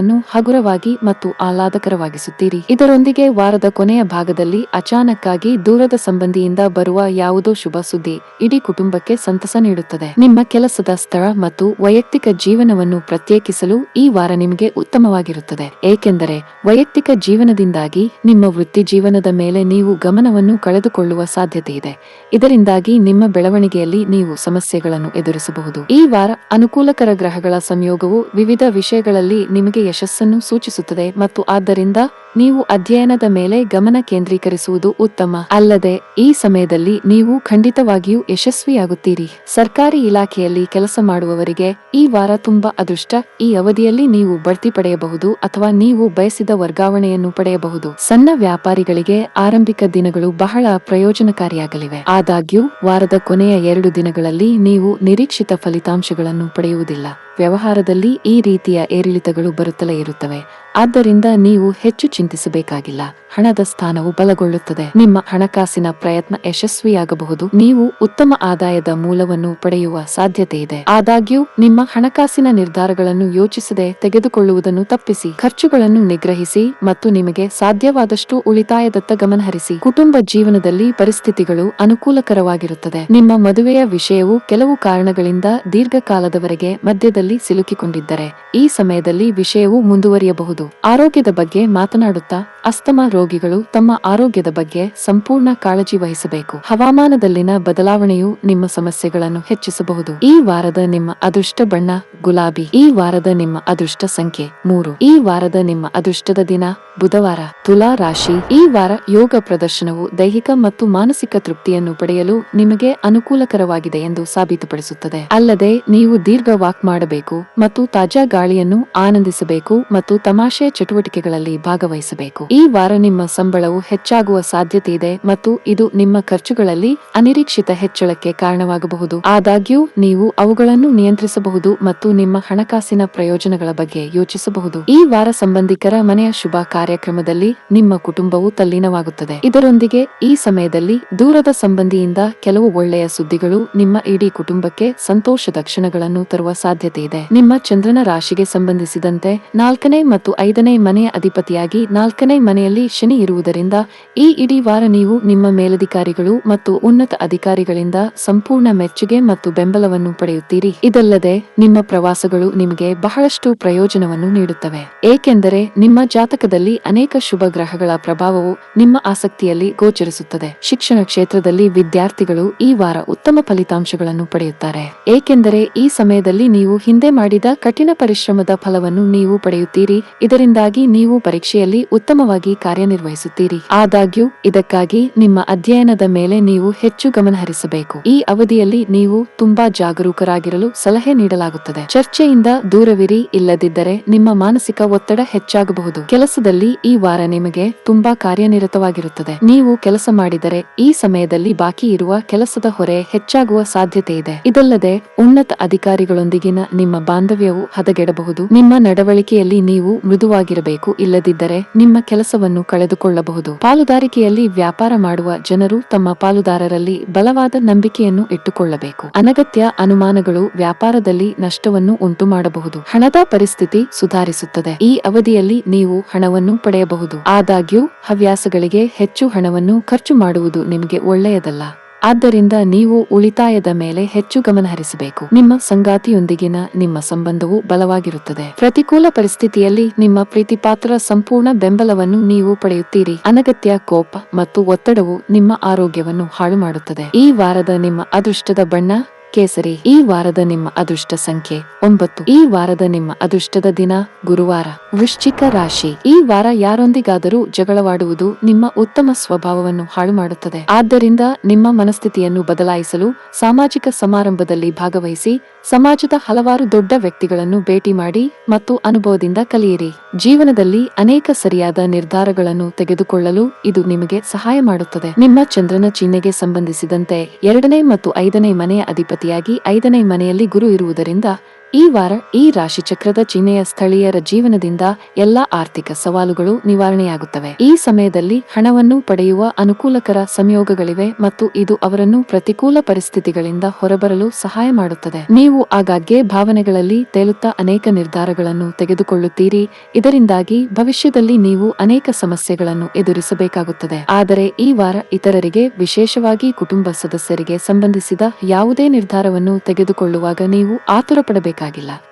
ಹಗುರವಾಗಿ ಮತ್ತು ಆಹ್ಲಾದಕರವಾಗಿಸುತ್ತೀರಿ. ಇದರೊಂದಿಗೆ ವಾರದ ಕೊನೆಯ ಭಾಗದಲ್ಲಿ ಅಚಾನಕ್ಕಾಗಿ ದೂರದ ಸಂಬಂಧಿಯಿಂದ ಬರುವ ಯಾವುದೋ ಶುಭ ಸುದ್ದಿ ಇಡೀ ಕುಟುಂಬಕ್ಕೆ ಸಂತಸ ನೀಡುತ್ತದೆ. ನಿಮ್ಮ ಕೆಲಸದ ಸ್ಥಳ ಮತ್ತು ವೈಯಕ್ತಿಕ ಜೀವನವನ್ನು ಪ್ರತ್ಯೇಕಿಸಲು ಈ ವಾರ ನಿಮಗೆ ಉತ್ತಮವಾಗಿರುತ್ತದೆ. ಏಕೆಂದರೆ ವೈಯಕ್ತಿಕ ಜೀವನದಿಂದಾಗಿ ನಿಮ್ಮ ವೃತ್ತಿ ಜೀವನದ ಮೇಲೆ ನೀವು ಗಮನವನ್ನು ಕಳೆದುಕೊಳ್ಳುವ ಸಾಧ್ಯತೆ ಇದೆ. ಇದರಿಂದಾಗಿ ನಿಮ್ಮ ಬೆಳವಣಿಗೆಯಲ್ಲಿ ನೀವು ಸಮಸ್ಯೆಗಳನ್ನು ಎದುರಿಸಬಹುದು. ಈ ವಾರ ಅನುಕೂಲಕರ ಗ್ರಹಗಳ ಸಂಯೋಗವು ವಿವಿಧ ವಿಷಯಗಳಲ್ಲಿ ನಿಮಗೆ ಯಶಸ್ಸನ್ನು ಸೂಚಿಸುತ್ತದೆ ಮತ್ತು ಆದ್ದರಿಂದ ನೀವು ಅಧ್ಯಯನದ ಮೇಲೆ ಗಮನ ಕೇಂದ್ರೀಕರಿಸುವುದು ಉತ್ತಮ. ಅಲ್ಲದೆ ಈ ಸಮಯದಲ್ಲಿ ನೀವು ಖಂಡಿತವಾಗಿಯೂ ಯಶಸ್ವಿಯಾಗುತ್ತೀರಿ. ಸರ್ಕಾರಿ ಇಲಾಖೆಯಲ್ಲಿ ಕೆಲಸ ಮಾಡುವವರಿಗೆ ಈ ವಾರ ತುಂಬಾ ಅದೃಷ್ಟ. ಈ ಅವಧಿಯಲ್ಲಿ ನೀವು ಬಡ್ತಿ ಪಡೆಯಬಹುದು ಅಥವಾ ನೀವು ಬಯಸಿದ ವರ್ಗಾವಣೆಯನ್ನು ಪಡೆಯಬಹುದು. ಸಣ್ಣ ವ್ಯಾಪಾರಿಗಳಿಗೆ ಆರಂಭಿಕ ದಿನಗಳು ಬಹಳ ಪ್ರಯೋಜನಕಾರಿಯಾಗಲಿವೆ. ಆದಾಗ್ಯೂ ವಾರದ ಕೊನೆಯ 2 ದಿನಗಳಲ್ಲಿ ನೀವು ನಿರೀಕ್ಷಿತ ಫಲಿತಾಂಶಗಳನ್ನು ಪಡೆಯುವುದಿಲ್ಲ. ವ್ಯವಹಾರದಲ್ಲಿ ಈ ರೀತಿಯ ಏರಿಳಿತಗಳು ಬರುತ್ತಲೇ ಇರುತ್ತವೆ. ಆದ್ದರಿಂದ ನೀವು ಹೆಚ್ಚು ಚಿಂತಿಸಬೇಕಾಗಿಲ್ಲ. ಹಣದ ಸ್ಥಾನವು ಬಲಗೊಳ್ಳುತ್ತದೆ. ನಿಮ್ಮ ಹಣಕಾಸಿನ ಪ್ರಯತ್ನ ಯಶಸ್ವಿಯಾಗಬಹುದು. ನೀವು ಉತ್ತಮ ಆದಾಯದ ಮೂಲವನ್ನು ಪಡೆಯುವ ಸಾಧ್ಯತೆ ಇದೆ. ಆದಾಗ್ಯೂ ನಿಮ್ಮ ಹಣಕಾಸಿನ ನಿರ್ಧಾರಗಳನ್ನು ಯೋಚಿಸದೆ ತೆಗೆದುಕೊಳ್ಳುವುದನ್ನು ತಪ್ಪಿಸಿ. ಖರ್ಚುಗಳನ್ನು ನಿಗ್ರಹಿಸಿ ಮತ್ತು ನಿಮಗೆ ಸಾಧ್ಯವಾದಷ್ಟು ಉಳಿತಾಯದತ್ತ ಗಮನಹರಿಸಿ. ಕುಟುಂಬ ಜೀವನದಲ್ಲಿ ಪರಿಸ್ಥಿತಿಗಳು ಅನುಕೂಲಕರವಾಗಿರುತ್ತದೆ. ನಿಮ್ಮ ಮದುವೆಯ ವಿಷಯವು ಕೆಲವು ಕಾರಣಗಳಿಂದ ದೀರ್ಘಕಾಲದವರೆಗೆ ಮಧ್ಯದಲ್ಲಿ ಸಿಲುಕಿಕೊಂಡಿದ್ದರೆ ಈ ಸಮಯದಲ್ಲಿ ವಿಷಯವು ಮುಂದುವರಿಯಬಹುದು. ಆರೋಗ್ಯದ ಬಗ್ಗೆ ಮಾತನಾಡುತ್ತಾ ಅಸ್ತಮಾ ರೋಗಿಗಳು ತಮ್ಮ ಆರೋಗ್ಯದ ಬಗ್ಗೆ ಸಂಪೂರ್ಣ ಕಾಳಜಿ ವಹಿಸಬೇಕು. ಹವಾಮಾನದಲ್ಲಿನ ಬದಲಾವಣೆಯು ನಿಮ್ಮ ಸಮಸ್ಯೆಗಳನ್ನು ಹೆಚ್ಚಿಸಬಹುದು. ಈ ವಾರದ ನಿಮ್ಮ ಅದೃಷ್ಟ ಬಣ್ಣ ಗುಲಾಬಿ. ಈ ವಾರದ ನಿಮ್ಮ ಅದೃಷ್ಟ ಸಂಖ್ಯೆ 3. ಈ ವಾರದ ನಿಮ್ಮ ಅದೃಷ್ಟದ ದಿನ ಬುಧವಾರ. ತುಲಾ ರಾಶಿ. ಈ ವಾರ ಯೋಗ ಪ್ರದರ್ಶನವು ದೈಹಿಕ ಮತ್ತು ಮಾನಸಿಕ ತೃಪ್ತಿಯನ್ನು ಪಡೆಯಲು ನಿಮಗೆ ಅನುಕೂಲಕರವಾಗಿದೆ ಎಂದು ಸಾಬೀತುಪಡಿಸುತ್ತದೆ. ಅಲ್ಲದೆ ನೀವು ದೀರ್ಘ ವಾಕ್ ಮಾಡಬೇಕು ಮತ್ತು ತಾಜಾ ಗಾಳಿಯನ್ನು ಆನಂದಿಸಬೇಕು ಮತ್ತು ತಮಾಷೆ ಚಟುವಟಿಕೆಗಳಲ್ಲಿ ಭಾಗವಹಿಸಬೇಕು. ಈ ವಾರ ನಿಮ್ಮ ಸಂಬಳವು ಹೆಚ್ಚಾಗುವ ಸಾಧ್ಯತೆ ಇದೆ ಮತ್ತು ಇದು ನಿಮ್ಮ ಖರ್ಚುಗಳಲ್ಲಿ ಅನಿರೀಕ್ಷಿತ ಹೆಚ್ಚಳಕ್ಕೆ ಕಾರಣವಾಗಬಹುದು. ಆದಾಗ್ಯೂ ನೀವು ಅವುಗಳನ್ನು ನಿಯಂತ್ರಿಸಬಹುದು ಮತ್ತು ನಿಮ್ಮ ಹಣಕಾಸಿನ ಪ್ರಯೋಜನಗಳ ಬಗ್ಗೆ ಯೋಚಿಸಬಹುದು. ಈ ವಾರ ಸಂಬಂಧಿಕರ ಮನೆಯ ಶುಭ ಕಾರ್ಯಕ್ರಮದಲ್ಲಿ ನಿಮ್ಮ ಕುಟುಂಬವು ತಲ್ಲೀನವಾಗುತ್ತದೆ. ಇದರೊಂದಿಗೆ ಈ ಸಮಯದಲ್ಲಿ ದೂರದ ಸಂಬಂಧಿಯಿಂದ ಕೆಲವು ಒಳ್ಳೆಯ ಸುದ್ದಿಗಳು ನಿಮ್ಮ ಇಡೀ ಕುಟುಂಬಕ್ಕೆ ಸಂತೋಷದ ಕ್ಷಣಗಳನ್ನು ತರುವ ಸಾಧ್ಯತೆ ಇದೆ. ನಿಮ್ಮ ಚಂದ್ರನ ರಾಶಿಗೆ ಸಂಬಂಧಿಸಿದಂತೆ 4ನೇ ಮತ್ತು 5ನೇ ಮನೆಯ ಅಧಿಪತಿಯಾಗಿ 4ನೇ ಮನೆಯಲ್ಲಿ ಶನಿ ಇರುವುದರಿಂದ ಈ ಇಡೀ ವಾರ ನೀವು ನಿಮ್ಮ ಮೇಲಧಿಕಾರಿಗಳು ಮತ್ತು ಉನ್ನತ ಅಧಿಕಾರಿಗಳಿಂದ ಸಂಪೂರ್ಣ ಮೆಚ್ಚುಗೆ ಮತ್ತು ಬೆಂಬಲವನ್ನು ಪಡೆಯುತ್ತೀರಿ. ಇದಲ್ಲದೆ ನಿಮ್ಮ ಪ್ರವಾಸಗಳು ನಿಮಗೆ ಬಹಳಷ್ಟು ಪ್ರಯೋಜನವನ್ನು ನೀಡುತ್ತವೆ, ಏಕೆಂದರೆ ನಿಮ್ಮ ಜಾತಕದಲ್ಲಿ ಅನೇಕ ಶುಭ ಗ್ರಹಗಳ ಪ್ರಭಾವವು ನಿಮ್ಮ ಆಸಕ್ತಿಯಲ್ಲಿ ಗೋಚರಿಸುತ್ತದೆ. ಶಿಕ್ಷಣ ಕ್ಷೇತ್ರದಲ್ಲಿ ವಿದ್ಯಾರ್ಥಿಗಳು ಈ ವಾರ ಉತ್ತಮ ಫಲಿತಾಂಶಗಳನ್ನು ಪಡೆಯುತ್ತಾರೆ, ಏಕೆಂದರೆ ಈ ಸಮಯದಲ್ಲಿ ನೀವು ಹಿಂದೆ ಮಾಡಿದ ಕಠಿಣ ಪರಿಶ್ರಮದ ಫಲವನ್ನು ನೀವು ಪಡೆಯುತ್ತೀರಿ. ಇದರಿಂದಾಗಿ ನೀವು ಪರೀಕ್ಷೆಯಲ್ಲಿ ಉತ್ತಮವಾಗಿ ಕಾರ್ಯನಿರ್ವಹಿಸುತ್ತೀರಿ. ಆದಾಗ್ಯೂ ಇದಕ್ಕಾಗಿ ನಿಮ್ಮ ಅಧ್ಯಯನದ ಮೇಲೆ ನೀವು ಹೆಚ್ಚು ಗಮನಹರಿಸಬೇಕು. ಈ ಅವಧಿಯಲ್ಲಿ ನೀವು ತುಂಬಾ ಜಾಗರೂಕರಾಗಿರಲು ಸಲಹೆ ನೀಡಲಾಗುತ್ತದೆ. ಚರ್ಚೆಯಿಂದ ದೂರವಿರಿ, ಇಲ್ಲದಿದ್ದರೆ ನಿಮ್ಮ ಮಾನಸಿಕ ಒತ್ತಡ ಹೆಚ್ಚಾಗಬಹುದು. ಕೆಲಸದಲ್ಲಿ ಈ ವಾರ ನಿಮಗೆ ತುಂಬಾ ಕಾರ್ಯನಿರತವಾಗಿರುತ್ತದೆ. ನೀವು ಕೆಲಸ ಮಾಡಿದರೆ ಈ ಸಮಯದಲ್ಲಿ ಬಾಕಿ ಇರುವ ಕೆಲಸದ ಹೊರೆ ಹೆಚ್ಚಾಗುವ ಸಾಧ್ಯತೆ ಇದೆ. ಇದಲ್ಲದೆ ಉನ್ನತ ಅಧಿಕಾರಿಗಳೊಂದಿಗಿನ ನಿಮ್ಮ ಬಾಂಧವ್ಯವು ಹದಗೆಡಬಹುದು. ನಿಮ್ಮ ನಡವಳಿಕೆಯಲ್ಲಿ ನೀವು ಮೃದುವಾಗಿರಬೇಕು, ಇಲ್ಲದಿದ್ದರೆ ನಿಮ್ಮ ಕೆಲಸವನ್ನು ಕಳೆದುಕೊಳ್ಳಬಹುದು. ಪಾಲುದಾರಿಕೆಯಲ್ಲಿ ವ್ಯಾಪಾರ ಮಾಡುವ ಜನರು ತಮ್ಮ ಪಾಲುದಾರರಲ್ಲಿ ಬಲವಾದ ನಂಬಿಕೆಯನ್ನು ಇಟ್ಟುಕೊಳ್ಳಬೇಕು. ಅನಗತ್ಯ ಅನುಮಾನಗಳು ವ್ಯಾಪಾರದಲ್ಲಿ ನಷ್ಟವನ್ನು ಉಂಟು ಮಾಡಬಹುದು. ಹಣದ ಪರಿಸ್ಥಿತಿ ಸುಧಾರಿಸುತ್ತದೆ. ಈ ಅವಧಿಯಲ್ಲಿ ನೀವು ಹಣವನ್ನು ಪಡೆಯಬಹುದು. ಆದಾಗ್ಯೂ ಹವ್ಯಾಸಗಳಿಗೆ ಹೆಚ್ಚು ಹಣವನ್ನು ಖರ್ಚು ಮಾಡುವುದು ನಿಮಗೆ ಒಳ್ಳೆಯದಲ್ಲ. ಆದ್ದರಿಂದ ನೀವು ಉಳಿತಾಯದ ಮೇಲೆ ಹೆಚ್ಚು ಗಮನಹರಿಸಬೇಕು. ನಿಮ್ಮ ಸಂಗಾತಿಯೊಂದಿಗಿನ ನಿಮ್ಮ ಸಂಬಂಧವು ಬಲವಾಗಿರುತ್ತದೆ. ಪ್ರತಿಕೂಲ ಪರಿಸ್ಥಿತಿಯಲ್ಲಿ ನಿಮ್ಮ ಪ್ರೀತಿಪಾತ್ರರ ಸಂಪೂರ್ಣ ಬೆಂಬಲವನ್ನು ನೀವು ಪಡೆಯುತ್ತೀರಿ. ಅನಗತ್ಯ ಕೋಪ ಮತ್ತು ಒತ್ತಡವು ನಿಮ್ಮ ಆರೋಗ್ಯವನ್ನು ಹಾಳು ಮಾಡುತ್ತದೆ. ಈ ವಾರದ ನಿಮ್ಮ ಅದೃಷ್ಟದ ಬಣ್ಣ ಕೇಸರಿ. ಈ ವಾರದ ನಿಮ್ಮ ಅದೃಷ್ಟ ಸಂಖ್ಯೆ 9. ಈ ವಾರದ ನಿಮ್ಮ ಅದೃಷ್ಟದ ದಿನ ಗುರುವಾರ. ವೃಶ್ಚಿಕ ರಾಶಿ. ಈ ವಾರ ಯಾರೊಂದಿಗಾದರೂ ಜಗಳವಾಡುವುದು ನಿಮ್ಮ ಉತ್ತಮ ಸ್ವಭಾವವನ್ನು ಹಾಳು ಮಾಡುತ್ತದೆ. ಆದ್ದರಿಂದ ನಿಮ್ಮ ಮನಸ್ಥಿತಿಯನ್ನು ಬದಲಾಯಿಸಲು ಸಾಮಾಜಿಕ ಸಮಾರಂಭದಲ್ಲಿ ಭಾಗವಹಿಸಿ, ಸಮಾಜದ ಹಲವಾರು ದೊಡ್ಡ ವ್ಯಕ್ತಿಗಳನ್ನು ಭೇಟಿ ಮಾಡಿ ಮತ್ತು ಅನುಭವದಿಂದ ಕಲಿಯಿರಿ. ಜೀವನದಲ್ಲಿ ಅನೇಕ ಸರಿಯಾದ ನಿರ್ಧಾರಗಳನ್ನು ತೆಗೆದುಕೊಳ್ಳಲು ಇದು ನಿಮಗೆ ಸಹಾಯ ಮಾಡುತ್ತದೆ. ನಿಮ್ಮ ಚಂದ್ರನ ಚಿಹ್ನೆಗೆ ಸಂಬಂಧಿಸಿದಂತೆ 2ನೇ ಮತ್ತು 5ನೇ ಮನೆಯ ಅಧಿಪತಿಯಾಗಿ 5ನೇ ಮನೆಯಲ್ಲಿ ಗುರು ಇರುವುದರಿಂದ ಈ ವಾರ ಈ ರಾಶಿಚಕ್ರದ ಚಿಹ್ನೆಯ ಸ್ಥಳೀಯರ ಜೀವನದಿಂದ ಎಲ್ಲಾ ಆರ್ಥಿಕ ಸವಾಲುಗಳು ನಿವಾರಣೆಯಾಗುತ್ತವೆ. ಈ ಸಮಯದಲ್ಲಿ ಹಣವನ್ನು ಪಡೆಯುವ ಅನುಕೂಲಕರ ಸಂಯೋಗಗಳಿವೆ ಮತ್ತು ಇದು ಅವರನ್ನು ಪ್ರತಿಕೂಲ ಪರಿಸ್ಥಿತಿಗಳಿಂದ ಹೊರಬರಲು ಸಹಾಯ ಮಾಡುತ್ತದೆ. ನೀವು ಆಗಾಗ್ಗೆ ಭಾವನೆಗಳಲ್ಲಿ ತೇಲುತ್ತಾ ಅನೇಕ ನಿರ್ಧಾರಗಳನ್ನು ತೆಗೆದುಕೊಳ್ಳುತ್ತೀರಿ. ಇದರಿಂದಾಗಿ ಭವಿಷ್ಯದಲ್ಲಿ ನೀವು ಅನೇಕ ಸಮಸ್ಯೆಗಳನ್ನು ಎದುರಿಸಬೇಕಾಗುತ್ತದೆ. ಆದರೆ ಈ ವಾರ ಇತರರಿಗೆ, ವಿಶೇಷವಾಗಿ ಕುಟುಂಬ ಸದಸ್ಯರಿಗೆ ಸಂಬಂಧಿಸಿದ ಯಾವುದೇ ನಿರ್ಧಾರವನ್ನು ತೆಗೆದುಕೊಳ್ಳುವಾಗ ನೀವು ಆತುರಪಡಬೇಕು.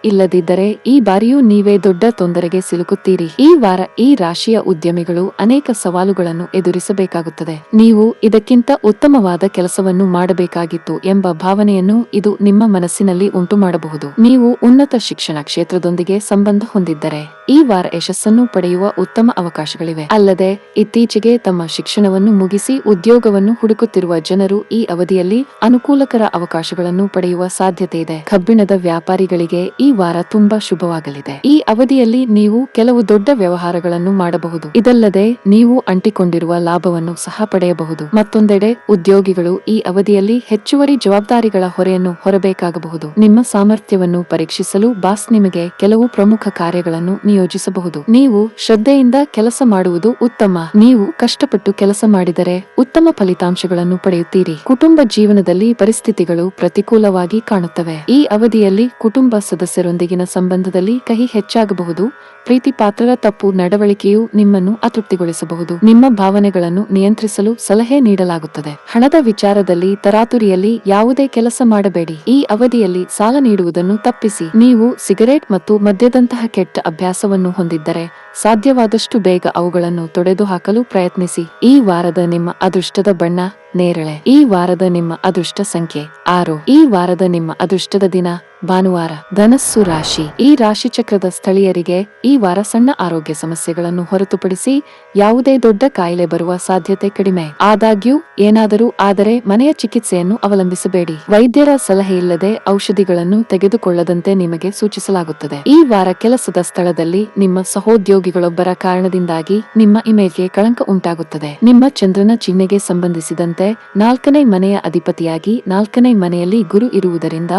ಇಲ್ಲದಿದ್ದರೆ ಈ ಬಾರಿಯೂ ನೀವೇ ದೊಡ್ಡ ತೊಂದರೆಗೆ ಸಿಲುಕುತ್ತೀರಿ. ಈ ವಾರ ಈ ರಾಶಿಯ ಉದ್ಯಮಿಗಳು ಅನೇಕ ಸವಾಲುಗಳನ್ನು ಎದುರಿಸಬೇಕಾಗುತ್ತದೆ. ನೀವು ಇದಕ್ಕಿಂತ ಉತ್ತಮವಾದ ಕೆಲಸವನ್ನು ಮಾಡಬೇಕಾಗಿತ್ತು ಎಂಬ ಭಾವನೆಯನ್ನು ಇದು ನಿಮ್ಮ ಮನಸ್ಸಿನಲ್ಲಿ ಉಂಟು ಮಾಡಬಹುದು. ನೀವು ಉನ್ನತ ಶಿಕ್ಷಣ ಕ್ಷೇತ್ರದೊಂದಿಗೆ ಸಂಬಂಧ ಹೊಂದಿದ್ದರೆ ಈ ವಾರ ಯಶಸ್ಸನ್ನು ಪಡೆಯುವ ಉತ್ತಮ ಅವಕಾಶಗಳಿವೆ. ಅಲ್ಲದೆ ಇತ್ತೀಚೆಗೆ ತಮ್ಮ ಶಿಕ್ಷಣವನ್ನು ಮುಗಿಸಿ ಉದ್ಯೋಗವನ್ನು ಹುಡುಕುತ್ತಿರುವ ಜನರು ಈ ಅವಧಿಯಲ್ಲಿ ಅನುಕೂಲಕರ ಅವಕಾಶಗಳನ್ನು ಪಡೆಯುವ ಸಾಧ್ಯತೆ ಇದೆ. ಕಬ್ಬಿಣದ ವ್ಯಾಪಾರಿಗಳಿಗೆ ಈ ವಾರ ತುಂಬಾ ಶುಭವಾಗಲಿದೆ. ಈ ಅವಧಿಯಲ್ಲಿ ನೀವು ಕೆಲವು ದೊಡ್ಡ ವ್ಯವಹಾರಗಳನ್ನು ಮಾಡಬಹುದು. ಇದಲ್ಲದೆ ನೀವು ಅಂಟಿಕೊಂಡಿರುವ ಲಾಭವನ್ನು ಸಹ ಪಡೆಯಬಹುದು. ಮತ್ತೊಂದೆಡೆ ಉದ್ಯೋಗಿಗಳು ಈ ಅವಧಿಯಲ್ಲಿ ಹೆಚ್ಚುವರಿ ಜವಾಬ್ದಾರಿಗಳ ಹೊರೆಯನ್ನು ಹೊರಬೇಕಾಗಬಹುದು. ನಿಮ್ಮ ಸಾಮರ್ಥ್ಯವನ್ನು ಪರೀಕ್ಷಿಸಲು ಬಾಸ್ ನಿಮಗೆ ಕೆಲವು ಪ್ರಮುಖ ಕಾರ್ಯಗಳನ್ನು ನಿಯೋಜಿಸಬಹುದು. ನೀವು ಶ್ರದ್ಧೆಯಿಂದ ಕೆಲಸ ಮಾಡುವುದು ಉತ್ತಮ. ನೀವು ಕಷ್ಟಪಟ್ಟು ಕೆಲಸ ಮಾಡಿದರೆ ಉತ್ತಮ ಫಲಿತಾಂಶಗಳನ್ನು ಪಡೆಯುತ್ತೀರಿ. ಕುಟುಂಬ ಜೀವನದಲ್ಲಿ ಪರಿಸ್ಥಿತಿಗಳು ಪ್ರತಿಕೂಲವಾಗಿ ಕಾಣುತ್ತವೆ. ಈ ಅವಧಿಯಲ್ಲಿ ಕುಟುಂಬ ಕುಟುಂಬ ಸದಸ್ಯರೊಂದಿಗಿನ ಸಂಬಂಧದಲ್ಲಿ ಕಹಿ ಹೆಚ್ಚಾಗಬಹುದು. ಪ್ರೀತಿ ಪಾತ್ರರ ತಪ್ಪು ನಡವಳಿಕೆಯು ನಿಮ್ಮನ್ನು ಅತೃಪ್ತಿಗೊಳಿಸಬಹುದು. ನಿಮ್ಮ ಭಾವನೆಗಳನ್ನು ನಿಯಂತ್ರಿಸಲು ಸಲಹೆ ನೀಡಲಾಗುತ್ತದೆ. ಹಣದ ವಿಚಾರದಲ್ಲಿ ತರಾತುರಿಯಲ್ಲಿ ಯಾವುದೇ ಕೆಲಸ ಮಾಡಬೇಡಿ. ಈ ಅವಧಿಯಲ್ಲಿ ಸಾಲ ನೀಡುವುದನ್ನು ತಪ್ಪಿಸಿ. ನೀವು ಸಿಗರೇಟ್ ಮತ್ತು ಮದ್ಯದಂತಹ ಕೆಟ್ಟ ಅಭ್ಯಾಸವನ್ನು ಹೊಂದಿದ್ದರೆ ಸಾಧ್ಯವಾದಷ್ಟು ಬೇಗ ಅವುಗಳನ್ನು ತೊಡೆದುಹಾಕಲು ಪ್ರಯತ್ನಿಸಿ. ಈ ವಾರದ ನಿಮ್ಮ ಅದೃಷ್ಟದ ಬಣ್ಣ ನೇರಳೆ. ಈ ವಾರದ ನಿಮ್ಮ ಅದೃಷ್ಟ ಸಂಖ್ಯೆ 6. ಈ ವಾರದ ನಿಮ್ಮ ಅದೃಷ್ಟದ ದಿನ ಭಾನುವಾರ. ಧನಸ್ಸು ರಾಶಿ. ಈ ರಾಶಿ ಚಕ್ರದ ಸ್ಥಳೀಯರಿಗೆ ಈ ವಾರ ಸಣ್ಣ ಆರೋಗ್ಯ ಸಮಸ್ಯೆಗಳನ್ನು ಹೊರತುಪಡಿಸಿ ಯಾವುದೇ ದೊಡ್ಡ ಕಾಯಿಲೆ ಬರುವ ಸಾಧ್ಯತೆ ಕಡಿಮೆ. ಆದಾಗ್ಯೂ ಏನಾದರೂ ಆದರೆ ಮನೆಯ ಚಿಕಿತ್ಸೆಯನ್ನು ಅವಲಂಬಿಸಬೇಡಿ. ವೈದ್ಯರ ಸಲಹೆಯಿಲ್ಲದೆ ಔಷಧಿಗಳನ್ನು ತೆಗೆದುಕೊಳ್ಳದಂತೆ ನಿಮಗೆ ಸೂಚಿಸಲಾಗುತ್ತದೆ. ಈ ವಾರ ಕೆಲಸದ ಸ್ಥಳದಲ್ಲಿ ನಿಮ್ಮ ಸಹೋದ್ಯೋಗಿಗಳೊಬ್ಬರ ಕಾರಣದಿಂದಾಗಿ ನಿಮ್ಮ ಇಮೇಜ್ಗೆ ಕಳಂಕ ಉಂಟಾಗುತ್ತದೆ. ನಿಮ್ಮ ಚಂದ್ರನ ಚಿಹ್ನೆಗೆ ಸಂಬಂಧಿಸಿದಂತೆ 4ನೇ ಮನೆಯ ಅಧಿಪತಿಯಾಗಿ 4ನೇ ಮನೆಯಲ್ಲಿ ಗುರು ಇರುವುದರಿಂದ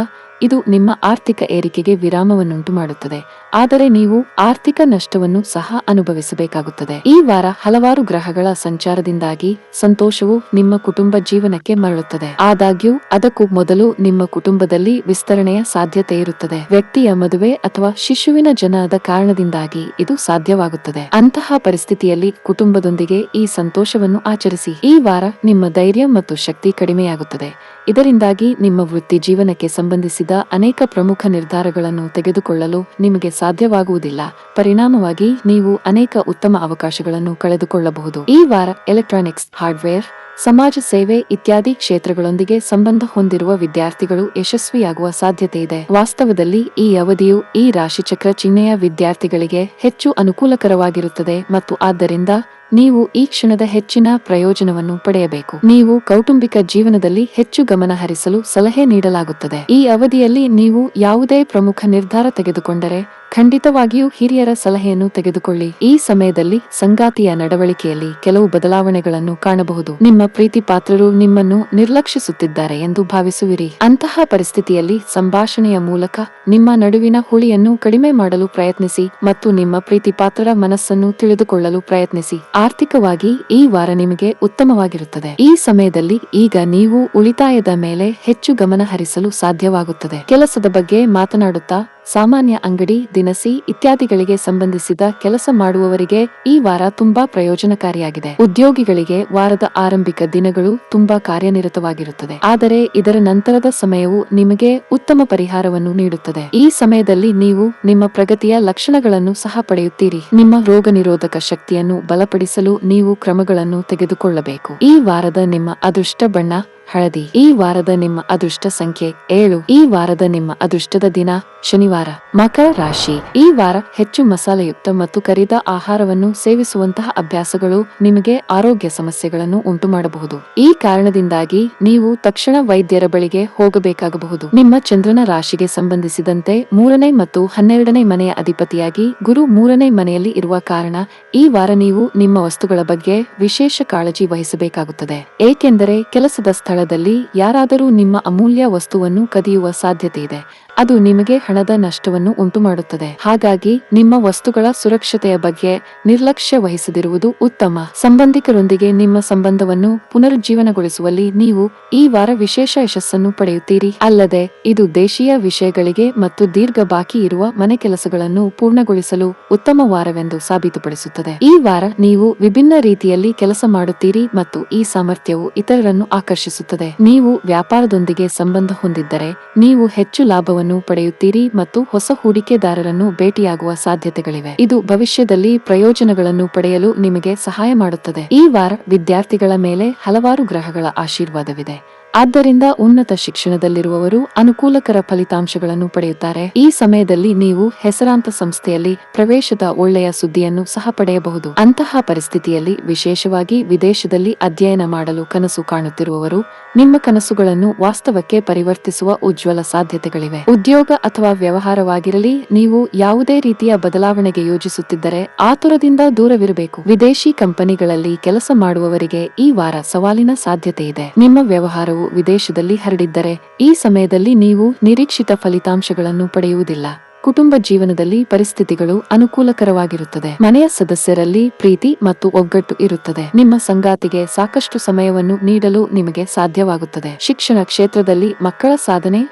ಇದು ನಿಮ್ಮ ಆರ್ಥಿಕ ಏರಿಕೆಗೆ ವಿರಾಮವನ್ನುಂಟು ಮಾಡುತ್ತದೆ. ಆದರೆ ನೀವು ಆರ್ಥಿಕ ನಷ್ಟವನ್ನು ಸಹ ಅನುಭವಿಸಬೇಕಾಗುತ್ತದೆ. ಈ ವಾರ ಹಲವಾರು ಗ್ರಹಗಳ ಸಂಚಾರದಿಂದಾಗಿ ಸಂತೋಷವು ನಿಮ್ಮ ಕುಟುಂಬ ಜೀವನಕ್ಕೆ ಮರಳುತ್ತದೆ. ಆದಾಗ್ಯೂ ಅದಕ್ಕೂ ಮೊದಲು ನಿಮ್ಮ ಕುಟುಂಬದಲ್ಲಿ ವಿಸ್ತರಣೆಯ ಸಾಧ್ಯತೆ ಇರುತ್ತದೆ. ವ್ಯಕ್ತಿಯ ಮದುವೆ ಅಥವಾ ಶಿಶುವಿನ ಜನನದ ಕಾರಣದಿಂದಾಗಿ ಇದು ಸಾಧ್ಯವಾಗುತ್ತದೆ. ಅಂತಹ ಪರಿಸ್ಥಿತಿಯಲ್ಲಿ ಕುಟುಂಬದೊಂದಿಗೆ ಈ ಸಂತೋಷವನ್ನು ಆಚರಿಸಿ. ಈ ವಾರ ನಿಮ್ಮ ಧೈರ್ಯ ಮತ್ತು ಶಕ್ತಿ ಕಡಿಮೆಯಾಗುತ್ತದೆ. ಇದರಿಂದಾಗಿ ನಿಮ್ಮ ವೃತ್ತಿ ಜೀವನಕ್ಕೆ ಸಂಬಂಧಿಸಿದ ಅನೇಕ ಪ್ರಮುಖ ನಿರ್ಧಾರಗಳನ್ನು ತೆಗೆದುಕೊಳ್ಳಲು ನಿಮಗೆ ಸಾಧ್ಯವಾಗುವುದಿಲ್ಲ. ಪರಿಣಾಮವಾಗಿ ನೀವು ಅನೇಕ ಉತ್ತಮ ಅವಕಾಶಗಳನ್ನು ಕಳೆದುಕೊಳ್ಳಬಹುದು. ಈ ವಾರ ಎಲೆಕ್ಟ್ರಾನಿಕ್ಸ್, ಹಾರ್ಡ್ವೇರ್, ಸಮಾಜ ಸೇವೆ ಇತ್ಯಾದಿ ಕ್ಷೇತ್ರಗಳೊಂದಿಗೆ ಸಂಬಂಧ ಹೊಂದಿರುವ ವಿದ್ಯಾರ್ಥಿಗಳು ಯಶಸ್ವಿಯಾಗುವ ಸಾಧ್ಯತೆ ಇದೆ. ವಾಸ್ತವದಲ್ಲಿ ಈ ಅವಧಿಯು ಈ ರಾಶಿಚಕ್ರ ಚಿಹ್ನೆಯ ವಿದ್ಯಾರ್ಥಿಗಳಿಗೆ ಹೆಚ್ಚು ಅನುಕೂಲಕರವಾಗಿರುತ್ತದೆ ಮತ್ತು ಆದ್ದರಿಂದ ನೀವು ಈ ಕ್ಷಣದ ಹೆಚ್ಚಿನ ಪ್ರಯೋಜನವನ್ನು ಪಡೆಯಬೇಕು. ನೀವು ಕೌಟುಂಬಿಕ ಜೀವನದಲ್ಲಿ ಹೆಚ್ಚು ಗಮನ ಹರಿಸಲು ಸಲಹೆ ನೀಡಲಾಗುತ್ತದೆ. ಈ ಅವಧಿಯಲ್ಲಿ ನೀವು ಯಾವುದೇ ಪ್ರಮುಖ ನಿರ್ಧಾರ ತೆಗೆದುಕೊಂಡರೆ ಖಂಡಿತವಾಗಿಯೂ ಹಿರಿಯರ ಸಲಹೆಯನ್ನು ತೆಗೆದುಕೊಳ್ಳಿ. ಈ ಸಮಯದಲ್ಲಿ ಸಂಗಾತಿಯ ನಡವಳಿಕೆಯಲ್ಲಿ ಕೆಲವು ಬದಲಾವಣೆಗಳನ್ನು ಕಾಣಬಹುದು. ನಿಮ್ಮ ಪ್ರೀತಿ ಪಾತ್ರರು ನಿಮ್ಮನ್ನು ನಿರ್ಲಕ್ಷಿಸುತ್ತಿದ್ದಾರೆ ಎಂದು ಭಾವಿಸುವಿರಿ. ಅಂತಹ ಪರಿಸ್ಥಿತಿಯಲ್ಲಿ ಸಂಭಾಷಣೆಯ ಮೂಲಕ ನಿಮ್ಮ ನಡುವಿನ ಹುಳಿಯನ್ನು ಕಡಿಮೆ ಮಾಡಲು ಪ್ರಯತ್ನಿಸಿ ಮತ್ತು ನಿಮ್ಮ ಪ್ರೀತಿ ಪಾತ್ರರ ಮನಸ್ಸನ್ನು ತಿಳಿದುಕೊಳ್ಳಲು ಪ್ರಯತ್ನಿಸಿ. ಆರ್ಥಿಕವಾಗಿ ಈ ವಾರ ನಿಮಗೆ ಉತ್ತಮವಾಗಿರುತ್ತದೆ. ಈ ಸಮಯದಲ್ಲಿ ಈಗ ನೀವು ಉಳಿತಾಯದ ಮೇಲೆ ಹೆಚ್ಚು ಗಮನ ಹರಿಸಲು ಸಾಧ್ಯವಾಗುತ್ತದೆ. ಕೆಲಸದ ಬಗ್ಗೆ ಮಾತನಾಡುತ್ತಾ ಸಾಮಾನ್ಯ ಅಂಗಡಿ, ದಿನಸಿ ಇತ್ಯಾದಿಗಳಿಗೆ ಸಂಬಂಧಿಸಿದ ಕೆಲಸ ಮಾಡುವವರಿಗೆ ಈ ವಾರ ತುಂಬಾ ಪ್ರಯೋಜನಕಾರಿಯಾಗಿದೆ. ಉದ್ಯೋಗಿಗಳಿಗೆ ವಾರದ ಆರಂಭಿಕ ದಿನಗಳು ತುಂಬಾ ಕಾರ್ಯನಿರತವಾಗಿರುತ್ತದೆ. ಆದರೆ ಇದರ ನಂತರದ ಸಮಯವು ನಿಮಗೆ ಉತ್ತಮ ಪರಿಹಾರವನ್ನು ನೀಡುತ್ತದೆ. ಈ ಸಮಯದಲ್ಲಿ ನೀವು ನಿಮ್ಮ ಪ್ರಗತಿಯ ಲಕ್ಷಣಗಳನ್ನು ಸಹ ಪಡೆಯುತ್ತೀರಿ. ನಿಮ್ಮ ರೋಗ ನಿರೋಧಕ ಶಕ್ತಿಯನ್ನು ಬಲಪಡಿಸಲು ನೀವು ಕ್ರಮಗಳನ್ನು ತೆಗೆದುಕೊಳ್ಳಬೇಕು. ಈ ವಾರದ ನಿಮ್ಮ ಅದೃಷ್ಟ ಬಣ್ಣ ಹಳದಿ. ಈ ವಾರದ ನಿಮ್ಮ ಅದೃಷ್ಟ ಸಂಖ್ಯೆ 7. ಈ ವಾರದ ನಿಮ್ಮ ಅದೃಷ್ಟದ ದಿನ ಶನಿವಾರ. ಮಕರ ರಾಶಿ. ಈ ವಾರ ಹೆಚ್ಚು ಮಸಾಲೆಯುಕ್ತ ಮತ್ತು ಕರಿದ ಆಹಾರವನ್ನು ಸೇವಿಸುವಂತಹ ಅಭ್ಯಾಸಗಳು ನಿಮಗೆ ಆರೋಗ್ಯ ಸಮಸ್ಯೆಗಳನ್ನು ಉಂಟುಮಾಡಬಹುದು. ಈ ಕಾರಣದಿಂದಾಗಿ ನೀವು ತಕ್ಷಣ ವೈದ್ಯರ ಬಳಿಗೆ ಹೋಗಬೇಕಾಗಬಹುದು. ನಿಮ್ಮ ಚಂದ್ರನ ರಾಶಿಗೆ ಸಂಬಂಧಿಸಿದಂತೆ 3ನೇ ಮತ್ತು 12ನೇ ಮನೆಯ ಅಧಿಪತಿಯಾಗಿ ಗುರು 3ನೇ ಮನೆಯಲ್ಲಿ ಇರುವ ಕಾರಣ ಈ ವಾರ ನೀವು ನಿಮ್ಮ ವಸ್ತುಗಳ ಬಗ್ಗೆ ವಿಶೇಷ ಕಾಳಜಿ ವಹಿಸಬೇಕಾಗುತ್ತದೆ. ಏಕೆಂದರೆ ಕೆಲಸದ ಸ್ಥಳದಲ್ಲಿ ಯಾರಾದರೂ ನಿಮ್ಮ ಅಮೂಲ್ಯ ವಸ್ತುವನ್ನು ಕದಿಯುವ ಸಾಧ್ಯತೆ ಇದೆ. ಅದು ನಿಮಗೆ ಹಣದ ನಷ್ಟವನ್ನು ಉಂಟುಮಾಡುತ್ತದೆ. ಹಾಗಾಗಿ ನಿಮ್ಮ ವಸ್ತುಗಳ ಸುರಕ್ಷತೆಯ ಬಗ್ಗೆ ನಿರ್ಲಕ್ಷ್ಯ ವಹಿಸದಿರುವುದು ಉತ್ತಮ. ಸಂಬಂಧಿಕರೊಂದಿಗೆ ನಿಮ್ಮ ಸಂಬಂಧವನ್ನು ಪುನರುಜ್ಜೀವನಗೊಳಿಸುವಲ್ಲಿ ನೀವು ಈ ವಾರ ವಿಶೇಷ ಯಶಸ್ಸನ್ನು ಪಡೆಯುತ್ತೀರಿ. ಅಲ್ಲದೆ ಇದು ದೇಶೀಯ ವಿಷಯಗಳಿಗೆ ಮತ್ತು ದೀರ್ಘ ಬಾಕಿ ಇರುವ ಮನೆ ಕೆಲಸಗಳನ್ನು ಪೂರ್ಣಗೊಳಿಸಲು ಉತ್ತಮ ವಾರವೆಂದು ಸಾಬೀತುಪಡಿಸುತ್ತದೆ. ಈ ವಾರ ನೀವು ವಿಭಿನ್ನ ರೀತಿಯಲ್ಲಿ ಕೆಲಸ ಮಾಡುತ್ತೀರಿ ಮತ್ತು ಈ ಸಾಮರ್ಥ್ಯವು ಇತರರನ್ನು ಆಕರ್ಷಿಸುತ್ತದೆ. ನೀವು ವ್ಯಾಪಾರದೊಂದಿಗೆ ಸಂಬಂಧ ಹೊಂದಿದ್ದರೆ ನೀವು ಹೆಚ್ಚು ಲಾಭವನ್ನು ಪಡೆಯುತ್ತೀರಿ ಮತ್ತು ಹೊಸ ಹೂಡಿಕೆದಾರರನ್ನು ಭೇಟಿಯಾಗುವ ಸಾಧ್ಯತೆಗಳಿವೆ. ಇದು ಭವಿಷ್ಯದಲ್ಲಿ ಪ್ರಯೋಜನಗಳನ್ನು ಪಡೆಯಲು ನಿಮಗೆ ಸಹಾಯ ಮಾಡುತ್ತದೆ. ಈ ವಾರ ವಿದ್ಯಾರ್ಥಿಗಳ ಮೇಲೆ ಹಲವಾರು ಗ್ರಹಗಳ ಆಶೀರ್ವಾದವಿದೆ. ಆದ್ದರಿಂದ ಉನ್ನತ ಶಿಕ್ಷಣದಲ್ಲಿರುವವರು ಅನುಕೂಲಕರ ಫಲಿತಾಂಶಗಳನ್ನು ಪಡೆಯುತ್ತಾರೆ. ಈ ಸಮಯದಲ್ಲಿ ನೀವು ಹೆಸರಾಂತ ಸಂಸ್ಥೆಯಲ್ಲಿ ಪ್ರವೇಶದ ಒಳ್ಳೆಯ ಸುದ್ದಿಯನ್ನು ಸಹ ಪಡೆಯಬಹುದು. ಅಂತಹ ಪರಿಸ್ಥಿತಿಯಲ್ಲಿ ವಿಶೇಷವಾಗಿ ವಿದೇಶದಲ್ಲಿ ಅಧ್ಯಯನ ಮಾಡಲು ಕನಸು ಕಾಣುತ್ತಿರುವವರು ನಿಮ್ಮ ಕನಸುಗಳನ್ನು ವಾಸ್ತವಕ್ಕೆ ಪರಿವರ್ತಿಸುವ ಉಜ್ವಲ ಸಾಧ್ಯತೆಗಳಿವೆ. ಉದ್ಯೋಗ ಅಥವಾ ವ್ಯವಹಾರವಾಗಿರಲಿ, ನೀವು ಯಾವುದೇ ರೀತಿಯ ಬದಲಾವಣೆಗೆ ಯೋಜಿಸುತ್ತಿದ್ದರೆ ಆತುರದಿಂದ ದೂರವಿರಬೇಕು. ವಿದೇಶಿ ಕಂಪನಿಗಳಲ್ಲಿ ಕೆಲಸ ಮಾಡುವವರಿಗೆ ಈ ವಾರ ಸವಾಲಿನ ಸಾಧ್ಯತೆ ಇದೆ. ನಿಮ್ಮ ವ್ಯವಹಾರವು ವಿದೇಶದಲ್ಲಿ ಹರಡಿದ್ದರೆ ಈ ಸಮಯದಲ್ಲಿ ನೀವು ನಿರೀಕ್ಷಿತ ಫಲಿತಾಂಶಗಳನ್ನು ಪಡೆಯುವುದಿಲ್ಲ. ಕುಟುಂಬ ಜೀವನದಲ್ಲಿ ಪರಿಸ್ಥಿತಿಗಳು ಅನುಕೂಲಕರವಾಗಿರುತ್ತದೆ. ಮನೆಯ ಸದಸ್ಯರಲ್ಲಿ ಪ್ರೀತಿ ಮತ್ತು ಒಗ್ಗಟ್ಟು ಇರುತ್ತದೆ. ನಿಮ್ಮ ಸಂಗಾತಿಗೆ ಸಾಕಷ್ಟು ಸಮಯವನ್ನು ನೀಡಲು ನಿಮಗೆ ಸಾಧ್ಯವಾಗುತ್ತದೆ. ಶಿಕ್ಷಣ ಕ್ಷೇತ್ರದಲ್ಲಿ ಮಕ್ಕಳ ಸಾಧನೆ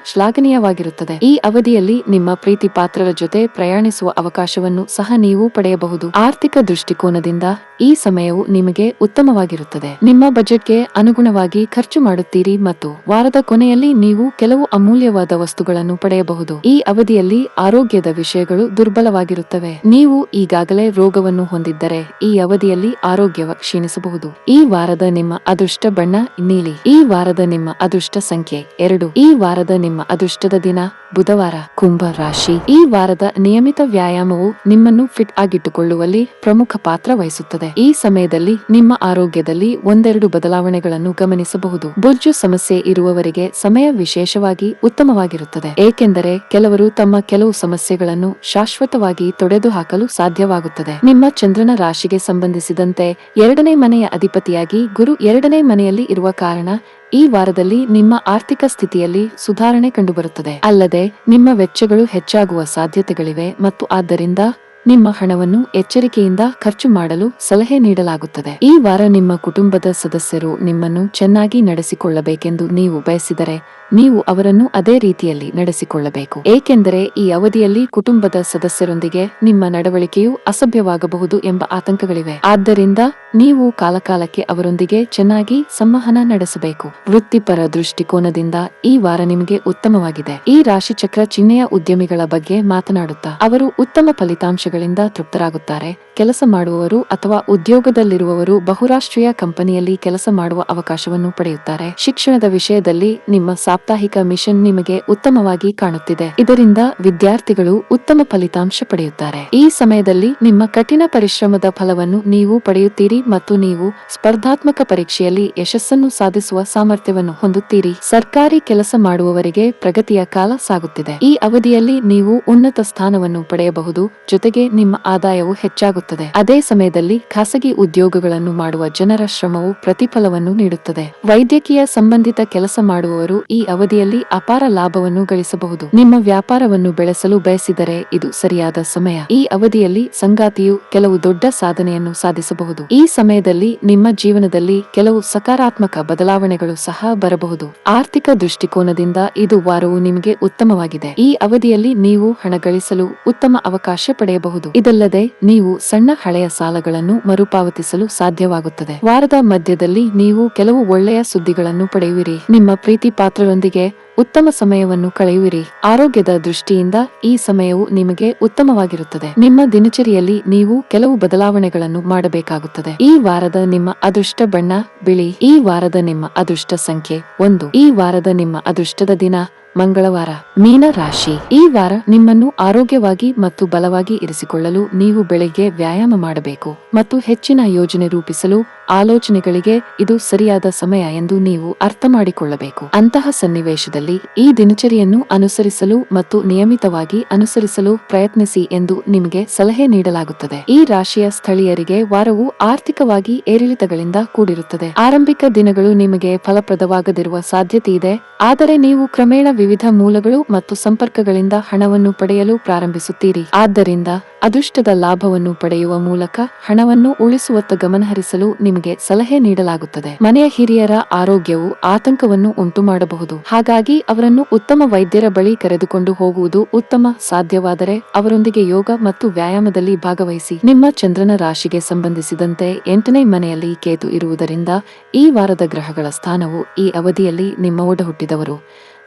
ಶ್ಲಾಘನೀಯವಾಗಿರುತ್ತದೆ. ಈ ಅವಧಿಯಲ್ಲಿ ನಿಮ್ಮ ಪ್ರೀತಿ ಪಾತ್ರರ ಜೊತೆ ಪ್ರಯಾಣಿಸುವ ಅವಕಾಶವನ್ನು ಸಹ ನೀವು ಪಡೆಯಬಹುದು. ಆರ್ಥಿಕ ದೃಷ್ಟಿಕೋನದಿಂದ ಈ ಸಮಯವು ನಿಮಗೆ ಉತ್ತಮವಾಗಿರುತ್ತದೆ. ನಿಮ್ಮ ಬಜೆಟ್ಗೆ ಅನುಗುಣವಾಗಿ ಖರ್ಚು ಮಾಡುತ್ತೀರಿ ಮತ್ತು ವಾರದ ಕೊನೆಯಲ್ಲಿ ನೀವು ಕೆಲವು ಅಮೂಲ್ಯವಾದ ವಸ್ತುಗಳನ್ನು ಪಡೆಯಬಹುದು. ಈ ಅವಧಿಯಲ್ಲಿ ಆರೋಗ್ಯದ ವಿಷಯಗಳು ದುರ್ಬಲವಾಗಿರುತ್ತವೆ. ನೀವು ಈಗಾಗಲೇ ರೋಗವನ್ನು ಹೊಂದಿದ್ದರೆ ಈ ಅವಧಿಯಲ್ಲಿ ಆರೋಗ್ಯ ಕ್ಷೀಣಿಸಬಹುದು. ಈ ವಾರದ ನಿಮ್ಮ ಅದೃಷ್ಟ ಬಣ್ಣ ನೀಲಿ. ಈ ವಾರದ ನಿಮ್ಮ ಅದೃಷ್ಟ ಸಂಖ್ಯೆ 2. ಈ ವಾರದ ನಿಮ್ಮ ಅದೃಷ್ಟದ ದಿನ ಬುಧವಾರ. ಕುಂಭ ರಾಶಿ. ಈ ವಾರದ ನಿಯಮಿತ ವ್ಯಾಯಾಮವು ನಿಮ್ಮನ್ನು ಫಿಟ್ ಆಗಿಟ್ಟುಕೊಳ್ಳುವಲ್ಲಿ ಪ್ರಮುಖ ಪಾತ್ರ ವಹಿಸುತ್ತದೆ. ಈ ಸಮಯದಲ್ಲಿ ನಿಮ್ಮ ಆರೋಗ್ಯದಲ್ಲಿ ಒಂದೆರಡು ಬದಲಾವಣೆಗಳನ್ನು ಗಮನಿಸಬಹುದು. ಬೊಜ್ಜು ಸಮಸ್ಯೆ ಇರುವವರಿಗೆ ಸಮಯ ವಿಶೇಷವಾಗಿ ಉತ್ತಮವಾಗಿರುತ್ತದೆ, ಏಕೆಂದರೆ ಕೆಲವರು ತಮ್ಮ ಕೆಲವು ಸಮಸ್ಯೆಗಳನ್ನು ಶಾಶ್ವತವಾಗಿ ತೊಡೆದುಹಾಕಲು ಸಾಧ್ಯವಾಗುತ್ತದೆ. ನಿಮ್ಮ ಚಂದ್ರನ ರಾಶಿಗೆ ಸಂಬಂಧಿಸಿದಂತೆ 2ನೇ ಮನೆಯ ಅಧಿಪತಿಯಾಗಿ ಗುರು 2ನೇ ಮನೆಯಲ್ಲಿ ಇರುವ ಕಾರಣ ಈ ವಾರದಲ್ಲಿ ನಿಮ್ಮ ಆರ್ಥಿಕ ಸ್ಥಿತಿಯಲ್ಲಿ ಸುಧಾರಣೆ ಕಂಡುಬರುತ್ತದೆ. ಅಲ್ಲದೆ ನಿಮ್ಮ ವೆಚ್ಚಗಳು ಹೆಚ್ಚಾಗುವ ಸಾಧ್ಯತೆಗಳಿವೆ ಮತ್ತು ಆದ್ದರಿಂದ ನಿಮ್ಮ ಹಣವನ್ನು ಎಚ್ಚರಿಕೆಯಿಂದ ಖರ್ಚು ಮಾಡಲು ಸಲಹೆ ನೀಡಲಾಗುತ್ತದೆ. ಈ ವಾರ ನಿಮ್ಮ ಕುಟುಂಬದ ಸದಸ್ಯರು ನಿಮ್ಮನ್ನು ಚೆನ್ನಾಗಿ ನಡೆಸಿಕೊಳ್ಳಬೇಕೆಂದು ನೀವು ಬಯಸಿದರೆ ನೀವು ಅವರನ್ನು ಅದೇ ರೀತಿಯಲ್ಲಿ ನಡೆಸಿಕೊಳ್ಳಬೇಕು, ಏಕೆಂದರೆ ಈ ಅವಧಿಯಲ್ಲಿ ಕುಟುಂಬದ ಸದಸ್ಯರೊಂದಿಗೆ ನಿಮ್ಮ ನಡವಳಿಕೆಯು ಅಸಭ್ಯವಾಗಬಹುದು ಎಂಬ ಆತಂಕಗಳಿವೆ. ಆದ್ದರಿಂದ ನೀವು ಕಾಲಕಾಲಕ್ಕೆ ಅವರೊಂದಿಗೆ ಚೆನ್ನಾಗಿ ಸಂವಹನ ನಡೆಸಬೇಕು. ವೃತ್ತಿಪರ ದೃಷ್ಟಿಕೋನದಿಂದ ಈ ವಾರ ನಿಮಗೆ ಉತ್ತಮವಾಗಿದೆ. ಈ ರಾಶಿಚಕ್ರ ಚಿಹ್ನೆಯ ಉದ್ಯಮಿಗಳ ಬಗ್ಗೆ ಮಾತನಾಡುತ್ತಾ ಅವರು ಉತ್ತಮ ಫಲಿತಾಂಶಗಳಿಂದ ತೃಪ್ತರಾಗುತ್ತಾರೆ. ಕೆಲಸ ಮಾಡುವವರು ಅಥವಾ ಉದ್ಯೋಗದಲ್ಲಿರುವವರು ಬಹುರಾಷ್ಟ್ರೀಯ ಕಂಪನಿಯಲ್ಲಿ ಕೆಲಸ ಮಾಡುವ ಅವಕಾಶವನ್ನು ಪಡೆಯುತ್ತಾರೆ. ಶಿಕ್ಷಣದ ವಿಷಯದಲ್ಲಿ ನಿಮ್ಮ ಸಾಪ್ತಾಹಿಕ ಮಿಷನ್ ನಿಮಗೆ ಉತ್ತಮವಾಗಿ ಕಾಣುತ್ತಿದೆ. ಇದರಿಂದ ವಿದ್ಯಾರ್ಥಿಗಳು ಉತ್ತಮ ಫಲಿತಾಂಶ ಪಡೆಯುತ್ತಾರೆ. ಈ ಸಮಯದಲ್ಲಿ ನಿಮ್ಮ ಕಠಿಣ ಪರಿಶ್ರಮದ ಫಲವನ್ನು ನೀವು ಪಡೆಯುತ್ತೀರಿ ಮತ್ತು ನೀವು ಸ್ಪರ್ಧಾತ್ಮಕ ಪರೀಕ್ಷೆಯಲ್ಲಿ ಯಶಸ್ಸನ್ನು ಸಾಧಿಸುವ ಸಾಮರ್ಥ್ಯವನ್ನು ಹೊಂದುತ್ತೀರಿ. ಸರ್ಕಾರಿ ಕೆಲಸ ಮಾಡುವವರಿಗೆ ಪ್ರಗತಿಯ ಕಾಲ ಸಾಗುತ್ತಿದೆ. ಈ ಅವಧಿಯಲ್ಲಿ ನೀವು ಉನ್ನತ ಸ್ಥಾನವನ್ನು ಪಡೆಯಬಹುದು, ಜೊತೆಗೆ ನಿಮ್ಮ ಆದಾಯವು ಹೆಚ್ಚಾಗುತ್ತದೆ. ಅದೇ ಸಮಯದಲ್ಲಿ ಖಾಸಗಿ ಉದ್ಯೋಗಗಳನ್ನು ಮಾಡುವ ಜನರ ಶ್ರಮವು ಪ್ರತಿಫಲವನ್ನು ನೀಡುತ್ತದೆ. ವೈದ್ಯಕೀಯ ಸಂಬಂಧಿತ ಕೆಲಸ ಮಾಡುವವರು ಈ ಅವಧಿಯಲ್ಲಿ ಅಪಾರ ಲಾಭವನ್ನು ಗಳಿಸಬಹುದು. ನಿಮ್ಮ ವ್ಯಾಪಾರವನ್ನು ಬೆಳೆಸಲು ಬಯಸಿದರೆ ಇದು ಸರಿಯಾದ ಸಮಯ. ಈ ಅವಧಿಯಲ್ಲಿ ಸಂಗಾತಿಯು ಕೆಲವು ದೊಡ್ಡ ಸಾಧನೆಯನ್ನು ಸಾಧಿಸಬಹುದು. ಈ ಸಮಯದಲ್ಲಿ ನಿಮ್ಮ ಜೀವನದಲ್ಲಿ ಕೆಲವು ಸಕಾರಾತ್ಮಕ ಬದಲಾವಣೆಗಳು ಸಹ ಬರಬಹುದು. ಆರ್ಥಿಕ ದೃಷ್ಟಿಕೋನದಿಂದ ಇದು ವಾರವು ನಿಮಗೆ ಉತ್ತಮವಾಗಿದೆ. ಈ ಅವಧಿಯಲ್ಲಿ ನೀವು ಹಣ ಗಳಿಸಲು ಉತ್ತಮ ಅವಕಾಶ ಪಡೆಯಬಹುದು. ಇದಲ್ಲದೆ ನೀವು ಸಣ್ಣ ಹಳೆಯ ಸಾಲಗಳನ್ನು ಮರುಪಾವತಿಸಲು ಸಾಧ್ಯವಾಗುತ್ತದೆ. ವಾರದ ಮಧ್ಯದಲ್ಲಿ ನೀವು ಕೆಲವು ಒಳ್ಳೆಯ ಸುದ್ದಿಗಳನ್ನು ಪಡೆಯುವಿರಿ. ನಿಮ್ಮ ಪ್ರೀತಿ ಪಾತ್ರರೊಂದಿಗೆ ಉತ್ತಮ ಸಮಯವನ್ನು ಕಳೆಯುವಿರಿ. ಆರೋಗ್ಯದ ದೃಷ್ಟಿಯಿಂದ ಈ ಸಮಯವು ನಿಮಗೆ ಉತ್ತಮವಾಗಿರುತ್ತದೆ. ನಿಮ್ಮ ದಿನಚರಿಯಲ್ಲಿ ನೀವು ಕೆಲವು ಬದಲಾವಣೆಗಳನ್ನು ಮಾಡಬೇಕಾಗುತ್ತದೆ. ಈ ವಾರದ ನಿಮ್ಮ ಅದೃಷ್ಟ ಬಣ್ಣ ಬಿಳಿ. ಈ ವಾರದ ನಿಮ್ಮ ಅದೃಷ್ಟ ಸಂಖ್ಯೆ 1. ಈ ವಾರದ ನಿಮ್ಮ ಅದೃಷ್ಟದ ದಿನ ಮಂಗಳವಾರ. ಮೀನ ರಾಶಿ. ಈ ವಾರ ನಿಮ್ಮನ್ನು ಆರೋಗ್ಯವಾಗಿ ಮತ್ತು ಬಲವಾಗಿ ಇರಿಸಿಕೊಳ್ಳಲು ನೀವು ಬೆಳಗ್ಗೆ ವ್ಯಾಯಾಮ ಮಾಡಬೇಕು ಮತ್ತು ಹೆಚ್ಚಿನ ಯೋಜನೆ ರೂಪಿಸಲು ಆಲೋಚನೆಗಳಿಗೆ ಇದು ಸರಿಯಾದ ಸಮಯ ಎಂದು ನೀವು ಅರ್ಥ ಮಾಡಿಕೊಳ್ಳಬೇಕು. ಅಂತಹ ಸನ್ನಿವೇಶದಲ್ಲಿ ಈ ದಿನಚರಿಯನ್ನು ಅನುಸರಿಸಲು ಮತ್ತು ನಿಯಮಿತವಾಗಿ ಅನುಸರಿಸಲು ಪ್ರಯತ್ನಿಸಿ ಎಂದು ನಿಮಗೆ ಸಲಹೆ ನೀಡಲಾಗುತ್ತದೆ. ಈ ರಾಶಿಯ ಸ್ಥಳೀಯರಿಗೆ ವಾರವು ಆರ್ಥಿಕವಾಗಿ ಏರಿಳಿತಗಳಿಂದ ಕೂಡಿರುತ್ತದೆ. ಆರಂಭಿಕ ದಿನಗಳು ನಿಮಗೆ ಫಲಪ್ರದವಾಗದಿರುವ ಸಾಧ್ಯತೆಯಿದೆ, ಆದರೆ ನೀವು ಕ್ರಮೇಣ ವಿವಿಧ ಮೂಲಗಳು ಮತ್ತು ಸಂಪರ್ಕಗಳಿಂದ ಹಣವನ್ನು ಪಡೆಯಲು ಪ್ರಾರಂಭಿಸುತ್ತೀರಿ. ಆದ್ದರಿಂದ ಅದೃಷ್ಟದ ಲಾಭವನ್ನು ಪಡೆಯುವ ಮೂಲಕ ಹಣವನ್ನು ಉಳಿಸುವತ್ತ ಗಮನಹರಿಸಲು ನಿಮಗೆ ಸಲಹೆ ನೀಡಲಾಗುತ್ತದೆ. ಮನೆಯ ಹಿರಿಯರ ಆರೋಗ್ಯವು ಆತಂಕವನ್ನು ಉಂಟುಮಾಡಬಹುದು, ಹಾಗಾಗಿ ಅವರನ್ನು ಉತ್ತಮ ವೈದ್ಯರ ಬಳಿ ಕರೆದುಕೊಂಡು ಹೋಗುವುದು ಉತ್ತಮ. ಸಾಧ್ಯವಾದರೆ ಅವರೊಂದಿಗೆ ಯೋಗ ಮತ್ತು ವ್ಯಾಯಾಮದಲ್ಲಿ ಭಾಗವಹಿಸಿ. ನಿಮ್ಮ ಚಂದ್ರನ ರಾಶಿಗೆ ಸಂಬಂಧಿಸಿದಂತೆ 8ನೇ ಮನೆಯಲ್ಲಿ ಕೇತು ಇರುವುದರಿಂದ ಈ ವಾರದ ಗ್ರಹಗಳ ಸ್ಥಾನವು ಈ ಅವಧಿಯಲ್ಲಿ ನಿಮ್ಮ ಒಡಹುಟ್ಟಿದವರು,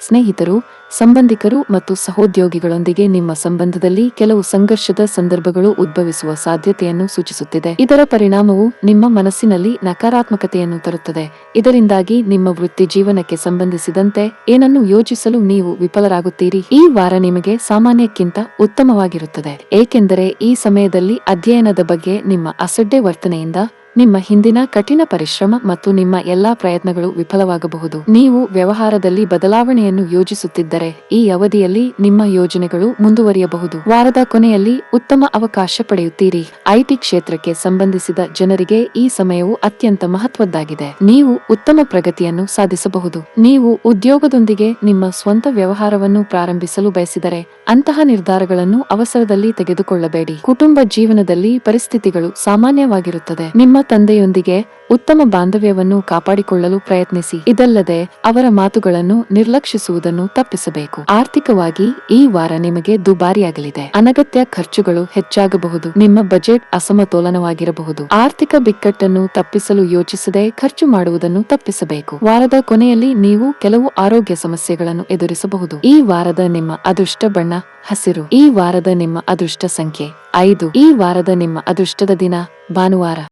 ಸ್ನೇಹಿತರು, ಸಂಬಂಧಿಕರು ಮತ್ತು ಸಹೋದ್ಯೋಗಿಗಳೊಂದಿಗೆ ನಿಮ್ಮ ಸಂಬಂಧದಲ್ಲಿ ಕೆಲವು ಸಂಘರ್ಷದ ಸಂದರ್ಭಗಳು ಉದ್ಭವಿಸುವ ಸಾಧ್ಯತೆಯನ್ನು ಸೂಚಿಸುತ್ತಿದೆ. ಇದರ ಪರಿಣಾಮವು ನಿಮ್ಮ ಮನಸ್ಸಿನಲ್ಲಿ ನಕಾರಾತ್ಮಕತೆಯನ್ನು ತರುತ್ತದೆ. ಇದರಿಂದಾಗಿ ನಿಮ್ಮ ವೃತ್ತಿ ಜೀವನಕ್ಕೆ ಸಂಬಂಧಿಸಿದಂತೆ ಏನನ್ನು ಯೋಚಿಸಲು ನೀವು ವಿಫಲರಾಗುತ್ತೀರಿ. ಈ ವಾರ ನಿಮಗೆ ಸಾಮಾನ್ಯಕ್ಕಿಂತ ಉತ್ತಮವಾಗಿರುತ್ತದೆ, ಏಕೆಂದರೆ ಈ ಸಮಯದಲ್ಲಿ ಅಧ್ಯಯನದ ಬಗ್ಗೆ ನಿಮ್ಮ ಅಸಡ್ಡೆ ವರ್ತನೆಯಿಂದ ನಿಮ್ಮ ಹಿಂದಿನ ಕಠಿಣ ಪರಿಶ್ರಮ ಮತ್ತು ನಿಮ್ಮ ಎಲ್ಲಾ ಪ್ರಯತ್ನಗಳು ವಿಫಲವಾಗಬಹುದು. ನೀವು ವ್ಯವಹಾರದಲ್ಲಿ ಬದಲಾವಣೆಯನ್ನು ಯೋಜಿಸುತ್ತಿದ್ದರೆ ಈ ಅವಧಿಯಲ್ಲಿ ನಿಮ್ಮ ಯೋಜನೆಗಳು ಮುಂದುವರಿಯಬಹುದು. ವಾರದ ಕೊನೆಯಲ್ಲಿ ಉತ್ತಮ ಅವಕಾಶ ಪಡೆಯುತ್ತೀರಿ. ಐಟಿ ಕ್ಷೇತ್ರಕ್ಕೆ ಸಂಬಂಧಿಸಿದ ಜನರಿಗೆ ಈ ಸಮಯವು ಅತ್ಯಂತ ಮಹತ್ವದ್ದಾಗಿದೆ. ನೀವು ಉತ್ತಮ ಪ್ರಗತಿಯನ್ನು ಸಾಧಿಸಬಹುದು. ನೀವು ಉದ್ಯೋಗದೊಂದಿಗೆ ನಿಮ್ಮ ಸ್ವಂತ ವ್ಯವಹಾರವನ್ನು ಪ್ರಾರಂಭಿಸಲು ಬಯಸಿದರೆ ಅಂತಹ ನಿರ್ಧಾರಗಳನ್ನು ಅವಸರದಲ್ಲಿ ತೆಗೆದುಕೊಳ್ಳಬೇಡಿ. ಕುಟುಂಬ ಜೀವನದಲ್ಲಿ ಪರಿಸ್ಥಿತಿಗಳು ಸಾಮಾನ್ಯವಾಗಿರುತ್ತದೆ. ನಿಮ್ಮ ತಂದೆಯೊಂದಿಗೆ ಉತ್ತಮ ಬಾಂಧವ್ಯವನ್ನು ಕಾಪಾಡಿಕೊಳ್ಳಲು ಪ್ರಯತ್ನಿಸಿ. ಇದಲ್ಲದೆ ಅವರ ಮಾತುಗಳನ್ನು ನಿರ್ಲಕ್ಷಿಸುವುದನ್ನು ತಪ್ಪಿಸಬೇಕು. ಆರ್ಥಿಕವಾಗಿ ಈ ವಾರ ನಿಮಗೆ ದುಬಾರಿಯಾಗಲಿದೆ. ಅನಗತ್ಯ ಖರ್ಚುಗಳು ಹೆಚ್ಚಾಗಬಹುದು. ನಿಮ್ಮ ಬಜೆಟ್ ಅಸಮತೋಲನವಾಗಿರಬಹುದು. ಆರ್ಥಿಕ ಬಿಕ್ಕಟ್ಟನ್ನು ತಪ್ಪಿಸಲು ಯೋಚಿಸದೆ ಖರ್ಚು ಮಾಡುವುದನ್ನು ತಪ್ಪಿಸಬೇಕು. ವಾರದ ಕೊನೆಯಲ್ಲಿ ನೀವು ಕೆಲವು ಆರೋಗ್ಯ ಸಮಸ್ಯೆಗಳನ್ನು ಎದುರಿಸಬಹುದು. ಈ ವಾರದ ನಿಮ್ಮ ಅದೃಷ್ಟ ಬಣ್ಣ ಹಸಿರು. ಈ ವಾರದ ನಿಮ್ಮ ಅದೃಷ್ಟ ಸಂಖ್ಯೆ 5. ಈ ವಾರದ ನಿಮ್ಮ ಅದೃಷ್ಟದ ದಿನ ಭಾನುವಾರ.